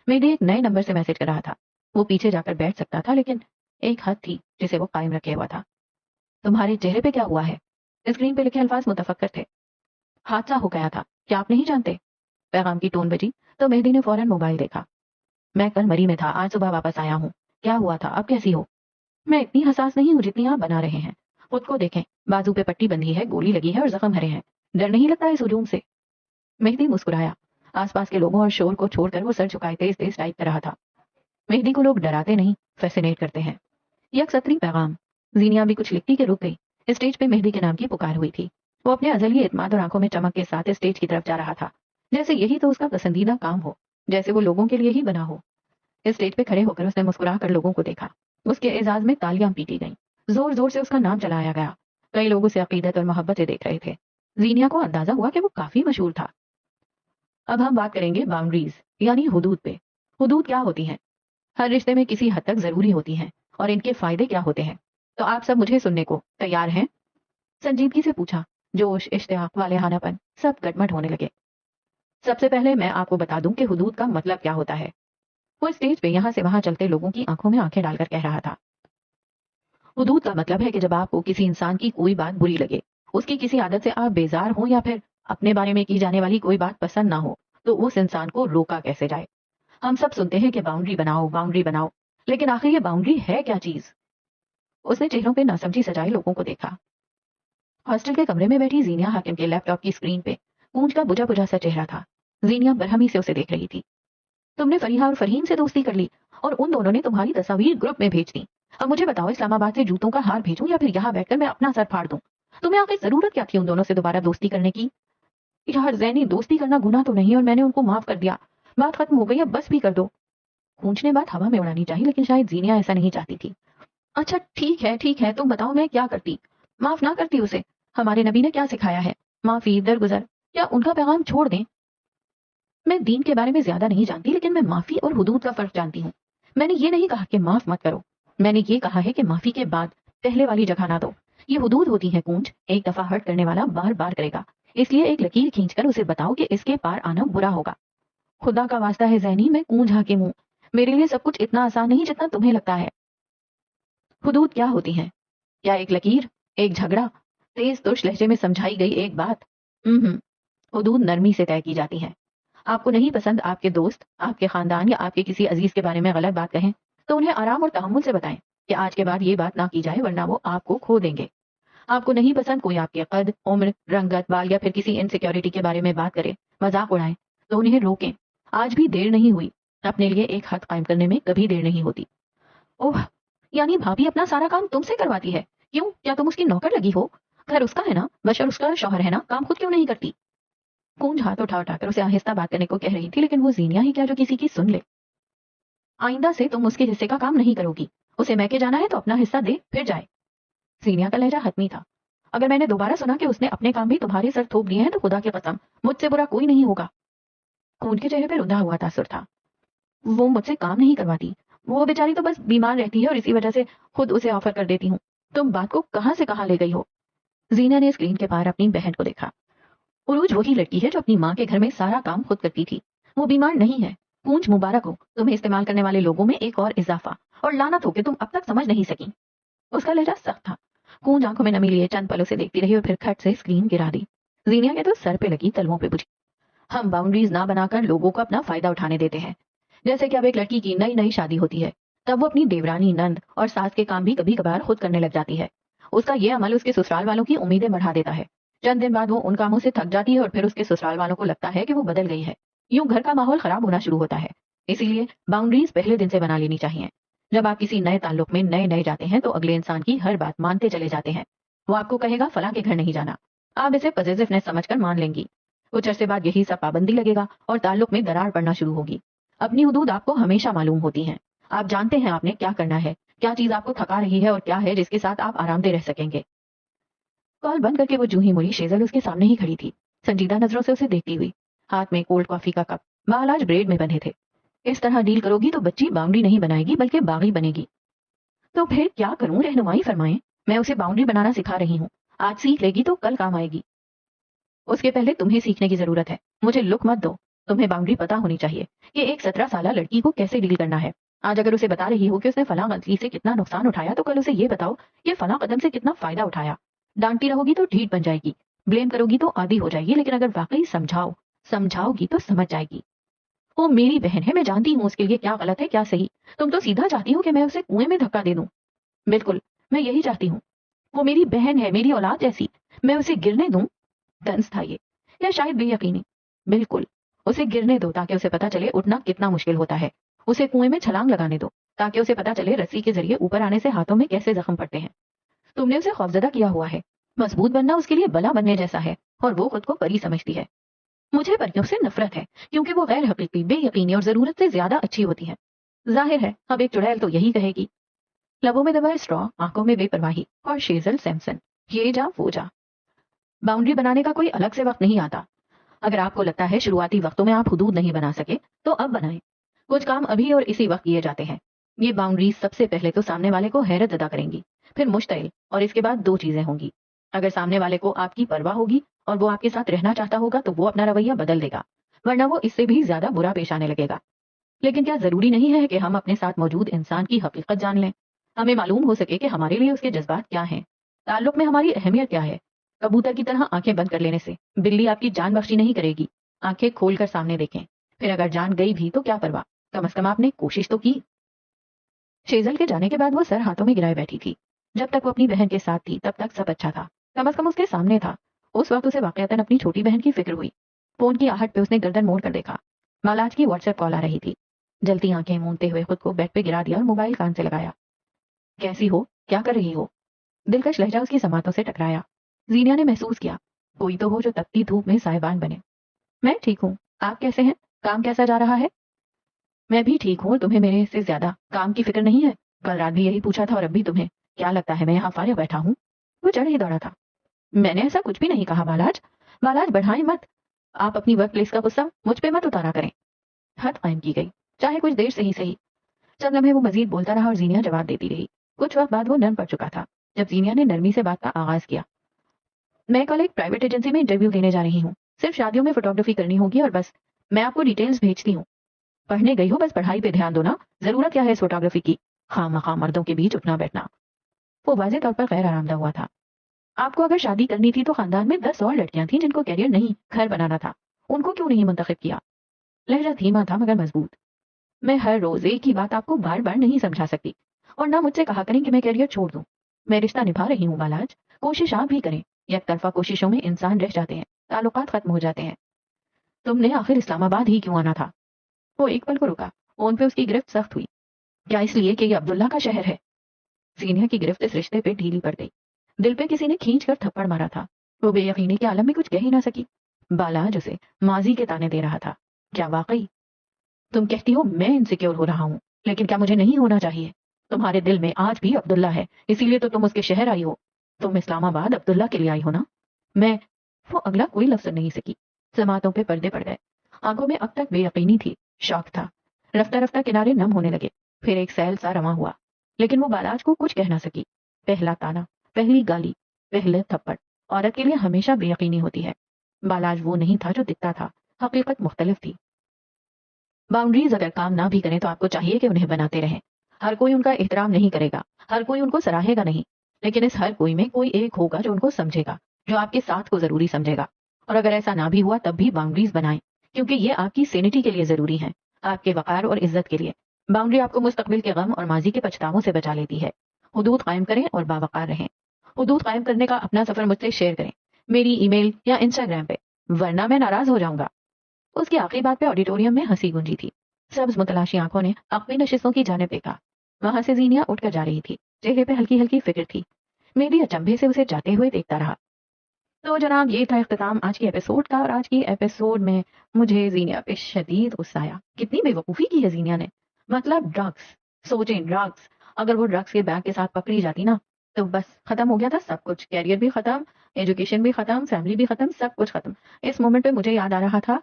Speaker 1: مہدی ایک نئے نمبر سے میسج کر رہا تھا. وہ پیچھے جا کر بیٹھ سکتا تھا لیکن ایک حد تھی جسے وہ قائم رکھے ہوا تھا. تمہارے چہرے پہ کیا ہوا ہے؟ اسکرین پہ لکھے الفاظ متفکر تھے. حادثہ ہو گیا تھا, کیا آپ نہیں جانتے؟ پیغام کی ٹون بجی تو مہدی نے فوراً موبائل دیکھا. میں کل مری میں تھا, آج صبح واپس آیا ہوں. کیا ہوا تھا, اب کیسی ہو؟ میں اتنی حساس نہیں ہوں جتنی آپ بنا رہے ہیں. خود کو دیکھیں, بازو پہ پٹی بندھی ہے, گولی لگی ہے اور زخم ہرے ہیں. ڈر نہیں لگتا اس ہجوم سے؟ مہدی مسکرایا. آس پاس کے لوگوں اور شور کو چھوڑ کر وہ سر جھکائے تیز تیز ٹائپ کر رہا تھا. مہدی کو لوگ ڈراتے نہیں, فیسینیٹ کرتے ہیں. یک سطری پیغام. زینیا بھی کچھ لکھتی کہ رک گئی. اسٹیج پہ مہدی کے نام کی پکار ہوئی تھی. وہ اپنے ازلی اعتماد اور آنکھوں میں چمک کے ساتھ اسٹیج کی طرف جا رہا تھا, جیسے یہی تو اس کا پسندیدہ کام ہو, جیسے وہ لوگوں کے لیے ہی بنا ہو. اسٹیج پہ کھڑے ہو کر اس نے مسکرا کر لوگوں کو دیکھا. اس کے اعزاز میں تالیاں پیٹی گئیں. زور زور سے اس کا نام چلایا گیا. کئی لوگ اسے عقیدت اور محبت سے دیکھ رہے تھے. زینیا کو اندازہ ہوا کہ وہ کافی مشہور تھا. اب ہم بات کریں گے باؤنڈریز, یعنی حدود پہ. حدود کیا ہوتی ہیں؟ ہر رشتے میں کسی حد تک ضروری ہوتی ہیں, اور ان کے فائدے کیا ہوتے ہیں. تو آپ سب مجھے سننے کو تیار ہیں؟ سنجیدگی سے پوچھا. جوش, اشتیاق, والہانہ پن سب گٹمٹ ہونے لگے. سب سے پہلے میں آپ کو بتا دوں کہ حدود کا مطلب کیا ہوتا ہے. وہ اسٹیج پہ یہاں سے وہاں چلتے لوگوں کی آنکھوں میں آنکھیں ڈال کر کہہ رہا تھا. حدود کا مطلب ہے کہ جب آپ کو کسی انسان کی کوئی بات بری لگے, اس کی کسی عادت سے آپ بیزار ہوں, یا پھر اپنے بارے میں کی جانے والی کوئی بات پسند نہ ہو, تو اس انسان کو روکا کیسے جائے. ہم سب سنتے ہیں کہ باؤنڈری بناؤ, باؤنڈری بناؤ, لیکن آخر یہ باؤنڈری ہے کیا چیز؟ اس نے چہروں پہ ناسمجھی سجائے لوگوں کو دیکھا. ہاسٹل کے کمرے میں بیٹھی زینیا حاکم کے لیپ ٹاپ کی اسکرین پہ کونج کا بجھا بجھا سا چہرہ تھا. زینیا برہمی سے اسے دیکھ رہی تھی. تم نے فریحہ اور فرہین سے دوستی کر لی, اور ان دونوں نے تمہاری تصاویر گروپ میں بھیج دی. اب مجھے بتاؤ, اسلام آباد سے جوتوں کا ہار بھیجوں یا پھر یہاں بیٹھ کر میں اپنا سر پھاڑ دوں؟ تمہیں آخر ضرورت کیا تھی ان دونوں سے دوبارہ دوستی کرنے کی؟ یار زینی, دوستی کرنا گناہ تو نہیں, اور میں نے ان کو معاف کر دیا. بات ختم ہو گئی, اب بس بھی کر دو. کونج نے بات ہوا میں اڑانی چاہی, لیکن شاید زینیا ایسا نہیں چاہتی تھی. اچھا ٹھیک ہے, تم بتاؤ میں کیا کرتی. معاف نہ کرتی اسے. ہمارے نبی نے کیا سکھایا ہے؟ معافی, درگزر, یا ان کا پیغام چھوڑ دیں؟ میں دین کے بارے میں زیادہ نہیں جانتی, لیکن میں معافی اور حدود کا فرق جانتی ہوں. میں نے یہ نہیں کہا کہ معاف مت کرو, میں نے یہ کہا ہے کہ معافی کے بعد پہلے والی جگہ نہ دو. یہ حدود ہوتی ہیں کونج, ایک دفعہ ہرٹ کرنے والا بار بار کرے گا, اس لیے ایک لکیر کھینچ کر اسے بتاؤ کہ اس کے پار آنا برا ہوگا. خدا کا واسطہ ہے زینی, میں کونج حاکم ہوں, میرے لیے سب کچھ اتنا آسان نہیں جتنا تمہیں لگتا ہے. حدود کیا ہوتی ہیں؟ کیا ایک لکیر, ایک جھگڑا, تیز ترش لہجے میں سمجھائی گئی ایک بات؟ حدود نرمی سے طے کی جاتی ہیں. آپ کو نہیں پسند آپ کے دوست, آپ کے خاندان یا آپ کے کسی عزیز کے بارے میں غلط بات کہیں, تو انہیں آرام اور تحمل سے بتائیں کہ آج کے بعد یہ بات نہ کی جائے ورنہ وہ آپ کو کھو دیں گے. آپ کو نہیں پسند کوئی آپ کے قد, عمر, رنگت, بال یا پھر کسی انسیکیورٹی کے بارے میں بات کرے, مذاق اڑائیں, تو انہیں روکیں. آج بھی دیر نہیں ہوئی, اپنے لیے ایک حد قائم کرنے میں کبھی دیر نہیں ہوتی. اوہ, یعنی بھابھی اپنا سارا کام تم سے کرواتی ہے؟ کیوں, کیا تم اس کی نوکر لگی ہو؟ گھر اس کا ہے نا, بشر اس کا شوہر ہے نا, کام خود کیوں نہیں کرتی؟ کونج ہاتھ اٹھا کر اسے آہستہ بات کرنے کو کہہ رہی تھی, لیکن وہ زینیا ہی کیا جو کسی کی سن لے. آئندہ سے تم اس کے حصے کا کام نہیں کرو گی. اسے میکے جانا ہے تو اپنا حصہ دے پھر جائے. زینیا کا لہجہ حتمی تھا. اگر میں نے دوبارہ سنا کہ اس نے اپنے کام بھی تمہارے سر تھوپ دیے ہیں تو خدا کی قسم مجھ سے برا کوئی نہیں ہوگا. کونج کے چہرے پہ رندا ہوا تاثر تھا. وہ مجھ سے کام نہیں کرواتی, وہ بیچاری تو بس بیمار رہتی ہے اور اسی وجہ سے خود اسے آفر کر دیتی ہوں. تم بات کو کہاں سے کہاں لے گئی ہو؟ زینیا نے اسکرین کے پار اپنی بہن کو دیکھا. عروج وہی لڑکی ہے جو اپنی ماں کے گھر میں سارا کام خود کرتی تھی. وہ بیمار نہیں ہے. کونج مبارک ہو, تمہیں استعمال کرنے والے لوگوں میں ایک اور اضافہ, اور لعنت ہو کہ تم اب تک سمجھ نہیں سکی. اس کا لہجہ سخت تھا. کونج آنکھوں میں نمی لیے چند پلوں سے دیکھتی رہی اور پھر کھٹ سے اسکرین گرا دی. زینیا کے تو سر پہ لگی, تلووں پہ بجھی. ہم باؤنڈریز نہ بنا کر لوگوں کو اپنا فائدہ اٹھانے دیتے ہیں. جیسے کہ اب ایک لڑکی کی نئی نئی شادی ہوتی ہے تب وہ اپنی دیورانی نند اور ساس کے کام بھی کبھی کبھار خود کرنے لگ جاتی ہے. اس کا یہ عمل اس کے سسرال والوں کی امیدیں بڑھا دیتا ہے. چند دن بعد وہ ان کاموں سے تھک جاتی ہے اور پھر اس کے سسرال والوں کو لگتا ہے کہ وہ بدل گئی ہے. یوں گھر کا ماحول خراب ہونا شروع ہوتا ہے. اسی لیے باؤنڈریز پہلے دن سے بنا لینی چاہیے. جب آپ کسی نئے تعلق میں نئے نئے جاتے ہیں تو اگلے انسان کی ہر بات مانتے چلے جاتے ہیں. وہ آپ کو کہے گا فلاں کے گھر نہیں جانا. آپ اسے پوزیسیونیس سمجھ کر مان لیں گی. کچھ عرصے بعد یہی سب پابندی لگے گا اور تعلق میں درار پڑنا شروع ہوگی. اپنی حدود آپ کو ہمیشہ معلوم ہوتی ہیں. آپ جانتے ہیں آپ نے کیا کرنا ہے, کیا چیز آپ کو تھکا رہی ہے اور کیا ہے جس کے ساتھ آپ آرام دہ رہ سکیں گے. کال بند کر کے وہ جوں ہی مڑی, شیزل اس کے سامنے ہی کھڑی تھی, سنجیدہ نظروں سے اسے دیکھتی ہوئی, ہاتھ میں کولڈ کافی کا کپ. بال آج بریڈ میں بندھے تھے. اس طرح ڈیل کرو گی تو بچی باؤنڈری نہیں بنائے گی بلکہ باغی بنے گی. تو پھر کیا کروں, رہنمائی فرمائیں. میں اسے باؤنڈری بنانا سکھا رہی ہوں. آج سیکھ لے گی تو کل کام آئے گی. اس کے پہلے تمہیں سیکھنے کی ضرورت ہے. مجھے لک مت دو. تمہیں باؤنڈری پتا ہونی چاہیے کہ ایک 17 سالہ لڑکی کو کیسے ڈیل کرنا ہے. آج اگر اسے بتا رہی ہو کہ اس نے فلاں غلطی سے کتنا نقصان اٹھایا تو کل اسے یہ بتاؤ کہ فلاں قدم سے کتنا فائدہ اٹھایا. ڈانٹتی رہو گی تو ڈھیٹ بن جائے گی, بلیم کرو گی تو عادی ہو جائے گی, لیکن اگر واقعی سمجھاؤ گی تو سمجھ جائے گی. وہ میری بہن ہے, میں جانتی ہوں اس کے لیے کیا غلط ہے کیا صحیح. تم تو سیدھا چاہتی ہو کہ میں اسے کنویں میں دھکا دے دوں. بالکل, میں یہی چاہتی ہوں. وہ میری بہن ہے, میری اولاد جیسی. میں اسے گرنے دوں؟ طنز تھا یہ, یا شاید بے یقینی. بالکل, اسے گرنے دو تاکہ اسے پتا چلے اٹھنا کتنا مشکل ہوتا ہے. اسے کنویں میں چھلانگ لگانے دو تاکہ اسے پتا چلے رسی کے ذریعے اوپر آنے سے ہاتھوں میں کیسے زخم پڑتے ہیں. تم نے اسے خوفزدہ کیا ہوا ہے. مضبوط بننا اس کے لیے بلا بننے جیسا ہے اور وہ خود کو پری سمجھتی ہے. مجھے پریوں سے نفرت ہے کیونکہ وہ غیر حقیقی, بے یقینی اور ضرورت سے زیادہ اچھی ہوتی ہیں. ظاہر ہے اب ایک چڑیل تو یہی کہے گی. لبوں میں دبائے اسٹرا, آنکھوں میں بے پرواہی, اور شیزل سیمسن, یہ جا وہ جا. باؤنڈری بنانے کا کوئی الگ سے وقت نہیں آتا. اگر آپ کو لگتا ہے شروعاتی وقتوں میں آپ حدود نہیں بنا سکے تو اب بنائیں. کچھ کام ابھی اور اسی وقت کیے جاتے ہیں. یہ باؤنڈریز سب سے پہلے تو سامنے والے کو حیرت ادا کریں گی, پھر مشتعل, اور اس کے بعد دو چیزیں ہوں گی. اگر سامنے والے کو آپ کی پرواہ ہوگی اور وہ آپ کے ساتھ رہنا چاہتا ہوگا تو وہ اپنا رویہ بدل دے گا, ورنہ وہ اس سے بھی زیادہ برا پیش آنے لگے گا. لیکن کیا ضروری نہیں ہے کہ ہم اپنے ساتھ موجود انسان کی حقیقت جان لیں, ہمیں معلوم ہو سکے کہ ہمارے لیے اس کے جذبات کیا ہیں, تعلق میں ہماری اہمیت کیا ہے. کبوتر کی طرح آنکھیں بند کر لینے سے بلی آپ کی جان بخشی نہیں کرے گی. آنکھیں کھول کر سامنے دیکھیں, پھر اگر جان گئی بھی تو کیا پرواہ, کم از کم آپ نے کوشش تو کی. شیزل کے جانے کے بعد وہ سر ہاتھوں میں گرائے بیٹھی تھی. جب تک وہ اپنی بہن کے ساتھ تھی تب تک سب اچھا تھا, کم از کم اس کے سامنے تھا. اس وقت اسے واقعتاً اپنی چھوٹی بہن کی فکر ہوئی. فون کی آہٹ پہ اس نے گردن موڑ کر دیکھا. مالاج کی واٹس ایپ کال آ رہی تھی. جلتی آنکھیں مونتے ہوئے خود کو بیڈ پہ گرا دیا اور موبائل کان سے لگایا. کیسی ہو, کیا کر رہی ہو؟ دلکش لہجہ اس کی سماعتوں سے ٹکرایا. زینیا نے محسوس کیا, کوئی تو ہو جو تپتی دھوپ میں سائبان بنے. میں ٹھیک ہوں, آپ کیسے ہیں, کام کیسا جا رہا ہے؟ میں بھی ٹھیک ہوں, تمہیں میرے سے زیادہ کام کی فکر نہیں ہے؟ کل رات بھی یہی پوچھا تھا اور اب بھی تمہیں. کیا لگتا ہے میں یہاں فارغ بیٹھا ہوں؟ وہ چڑھ ہی دوڑا تھا. میں نے ایسا کچھ بھی نہیں کہا بالاج بڑھائیں مت. آپ اپنی ورک پلیس کا غصہ مجھ پہ مت اتارا کریں. حد قائم کی گئی, چاہے کچھ دیر سے ہی صحیح. چند لمحے وہ مزید بولتا رہا اور زینیا جواب دیتی رہی. کچھ وقت بعد وہ نرم پڑ چکا تھا جب زینیا نے نرمی سے بات کا آغاز کیا. میں کل ایک پرائیویٹ ایجنسی میں انٹرویو دینے جا رہی ہوں. صرف شادیوں میں فوٹوگرافی کرنی ہوگی اور بس. میں آپ کو ڈیٹیلز بھیجتی ہوں. پڑھنے گئی ہو, بس پڑھائی پہ دھیان دو نا. ضرورت کیا ہے اس فوٹوگرافی کی, خام مخام مردوں کے بیچ اٹھنا بیٹھنا. وہ واضح طور پر غیر آرامدہ ہوا تھا. آپ کو اگر شادی کرنی تھی تو خاندان میں 10 اور لڑکیاں تھیں جن کو کیریئر نہیں گھر بنانا تھا. ان کو کیوں نہیں منتخب کیا؟ لہجہ دھیما تھا مگر مضبوط. میں ہر روز ایک ہی بات آپ کو بار بار نہیں سمجھا سکتی, اور نہ مجھ سے کہا کریں کہ میں کیریئر چھوڑ دوں. میں رشتہ نبھا رہی ہوں بالاج, کوشش آپ بھی کریں. یک طرفہ کوششوں میں انسان رہ جاتے ہیں, تعلقات ختم ہو جاتے ہیں. تم نے آخر اسلام آباد ہی کیوں آنا تھا؟ وہ ایک پل کو رکا, فون پہ اس کی گرفت سخت ہوئی. کیا اس لیے کہ یہ عبداللہ کا شہر ہے؟ زینیا کی گرفت اس رشتے پہ ڈھیلی پڑ گئی. دل پہ کسی نے کھینچ کر تھپڑ مارا تھا. وہ بے یقینی کے عالم میں کچھ کہہ ہی نہ سکی. بالاج اسے ماضی کے تانے دے رہا تھا. کیا واقعی؟ تم کہتی ہو میں انسیکیور ہو رہا ہوں, لیکن کیا مجھے نہیں ہونا چاہیے؟ تمہارے دل میں آج بھی عبداللہ ہے, اسی لیے تو تم اس کے شہر آئی ہو. تم اسلام آباد عبداللہ کے لیے آئی ہو نا؟ میں. وہ اگلا کوئی لفظ نہیں سکی. سماعتوں پہ پردے پڑ گئے. آنکھوں میں اب تک بے یقینی تھی, شوق تھا. رفتہ رفتہ کنارے نم ہونے لگے, پھر ایک سیل سا رواں ہوا. لیکن وہ بالاج کو کچھ کہہ نہ سکی. پہلا تانا, پہلی گالی, پہلے تھپڑ, عورت کے لیے ہمیشہ بے یقینی ہوتی ہے. بالاج وہ نہیں تھا جو دکھتا تھا, حقیقت مختلف تھی. باؤنڈریز اگر کام نہ بھی کریں تو آپ کو چاہیے کہ انہیں بناتے رہیں. ہر کوئی ان کا احترام نہیں کرے گا, ہر کوئی ان کو سراہے گا نہیں, لیکن اس ہر کوئی میں کوئی ایک ہوگا جو ان کو سمجھے گا, جو آپ کے ساتھ کو ضروری سمجھے گا. اور اگر ایسا نہ بھی ہوا تب بھی باؤنڈریز بنائیں, کیونکہ یہ آپ کی سینٹی کے لیے ضروری ہیں، آپ کے وقار اور عزت کے لیے۔ باؤنڈری آپ کو مستقبل کے غم اور ماضی کے پچھتاووں سے بچا لیتی ہے۔ حدود قائم کریں اور باوقار رہیں۔ حدود قائم کرنے کا اپنا سفر مجھ سے شیئر کریں، میری ای میل یا انسٹاگرام پہ، ورنہ میں ناراض ہو جاؤں گا۔ اس کی آخری بات پہ آڈیٹوریم میں ہنسی گونجی تھی۔ سبز متلاشی آنکھوں نے عقبی نشستوں کی جانب دیکھا۔ وہاں سے زینیا اٹھ کر جا رہی تھی، چہرے پہ ہلکی ہلکی فکر تھی۔ مہدی اچنبھے سے اسے جاتے ہوئے دیکھتا رہا۔ تو جناب یہ تھا اختتام آج کی ایپیسوڈ کا، اور آج کی ایپیسوڈ میں مجھے زینیا پہ شدید غصہ آیا۔ کتنی بے وقوفی کی ہے زینیا نے، مطلب ڈرگس، سوچیں ڈرگس، اگر وہ ڈرگس کے بیگ کے ساتھ پکڑی جاتی نا تو بس ختم ہو گیا تھا سب کچھ، کیریئر بھی ختم، ایجوکیشن بھی ختم، فیملی بھی ختم، سب کچھ ختم۔ اس مومنٹ پہ مجھے یاد آ رہا تھا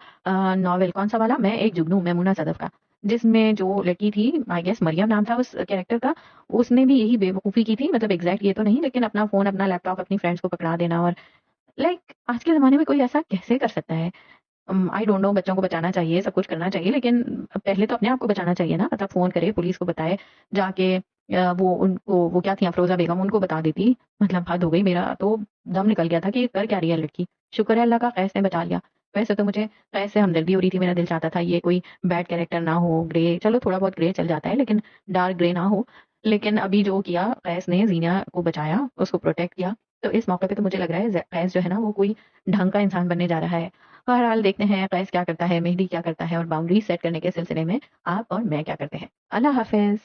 Speaker 1: ناول کون سا والا، میں ایک جگنو، میمونہ صدف کا، جس میں جو لڑکی تھی، آئی گیس مریم نام تھا اس کیریکٹر کا، اس نے بھی یہی بے وقوفی کی تھی، مطلب ایگزیکٹ یہ تو نہیں لیکن اپنا فون، اپنا لیپ ٹاپ اپنی فرینڈس کو پکڑا دینا۔ اور آج کے زمانے میں کوئی ایسا کیسے کر سکتا ہے؟ آئی ڈونٹ نو، بچوں کو بچانا چاہیے، سب کچھ کرنا چاہیے، لیکن پہلے تو اپنے آپ کو بچانا چاہیے نا، مطلب فون کرے، پولیس کو بتائے جا کے، وہ ان کو، وہ کیا تھی افروزہ بیگم، ان کو بتا دیتی۔ مطلب حد ہو گئی، میرا تو دم نکل گیا تھا کہ یہ کر کیا رہی ہے لڑکی۔ شکر ہے اللہ کا قیس نے بچا لیا۔ ویسے تو مجھے قیس سے ہمدردی ہو رہی تھی، میرا دل چاہتا تھا یہ کوئی بیڈ کیریکٹر نہ ہو، گرے، چلو تھوڑا بہت گرے چل جاتا ہے لیکن ڈارک گرے نہ ہو۔ لیکن ابھی جو کیا قیس نے، زینیا کو بچایا، اس کو پروٹیکٹ کیا، تو اس موقع پہ تو مجھے لگ رہا ہے قیس جو ہے نا وہ کوئی ڈھنگ کا انسان بننے جا رہا ہے۔ بہرحال دیکھتے ہیں قیس کیا کرتا ہے، مہدی کیا کرتا ہے، اور باؤنڈری سیٹ کرنے کے سلسلے میں آپ اور میں کیا کرتے ہیں۔ اللہ حافظ۔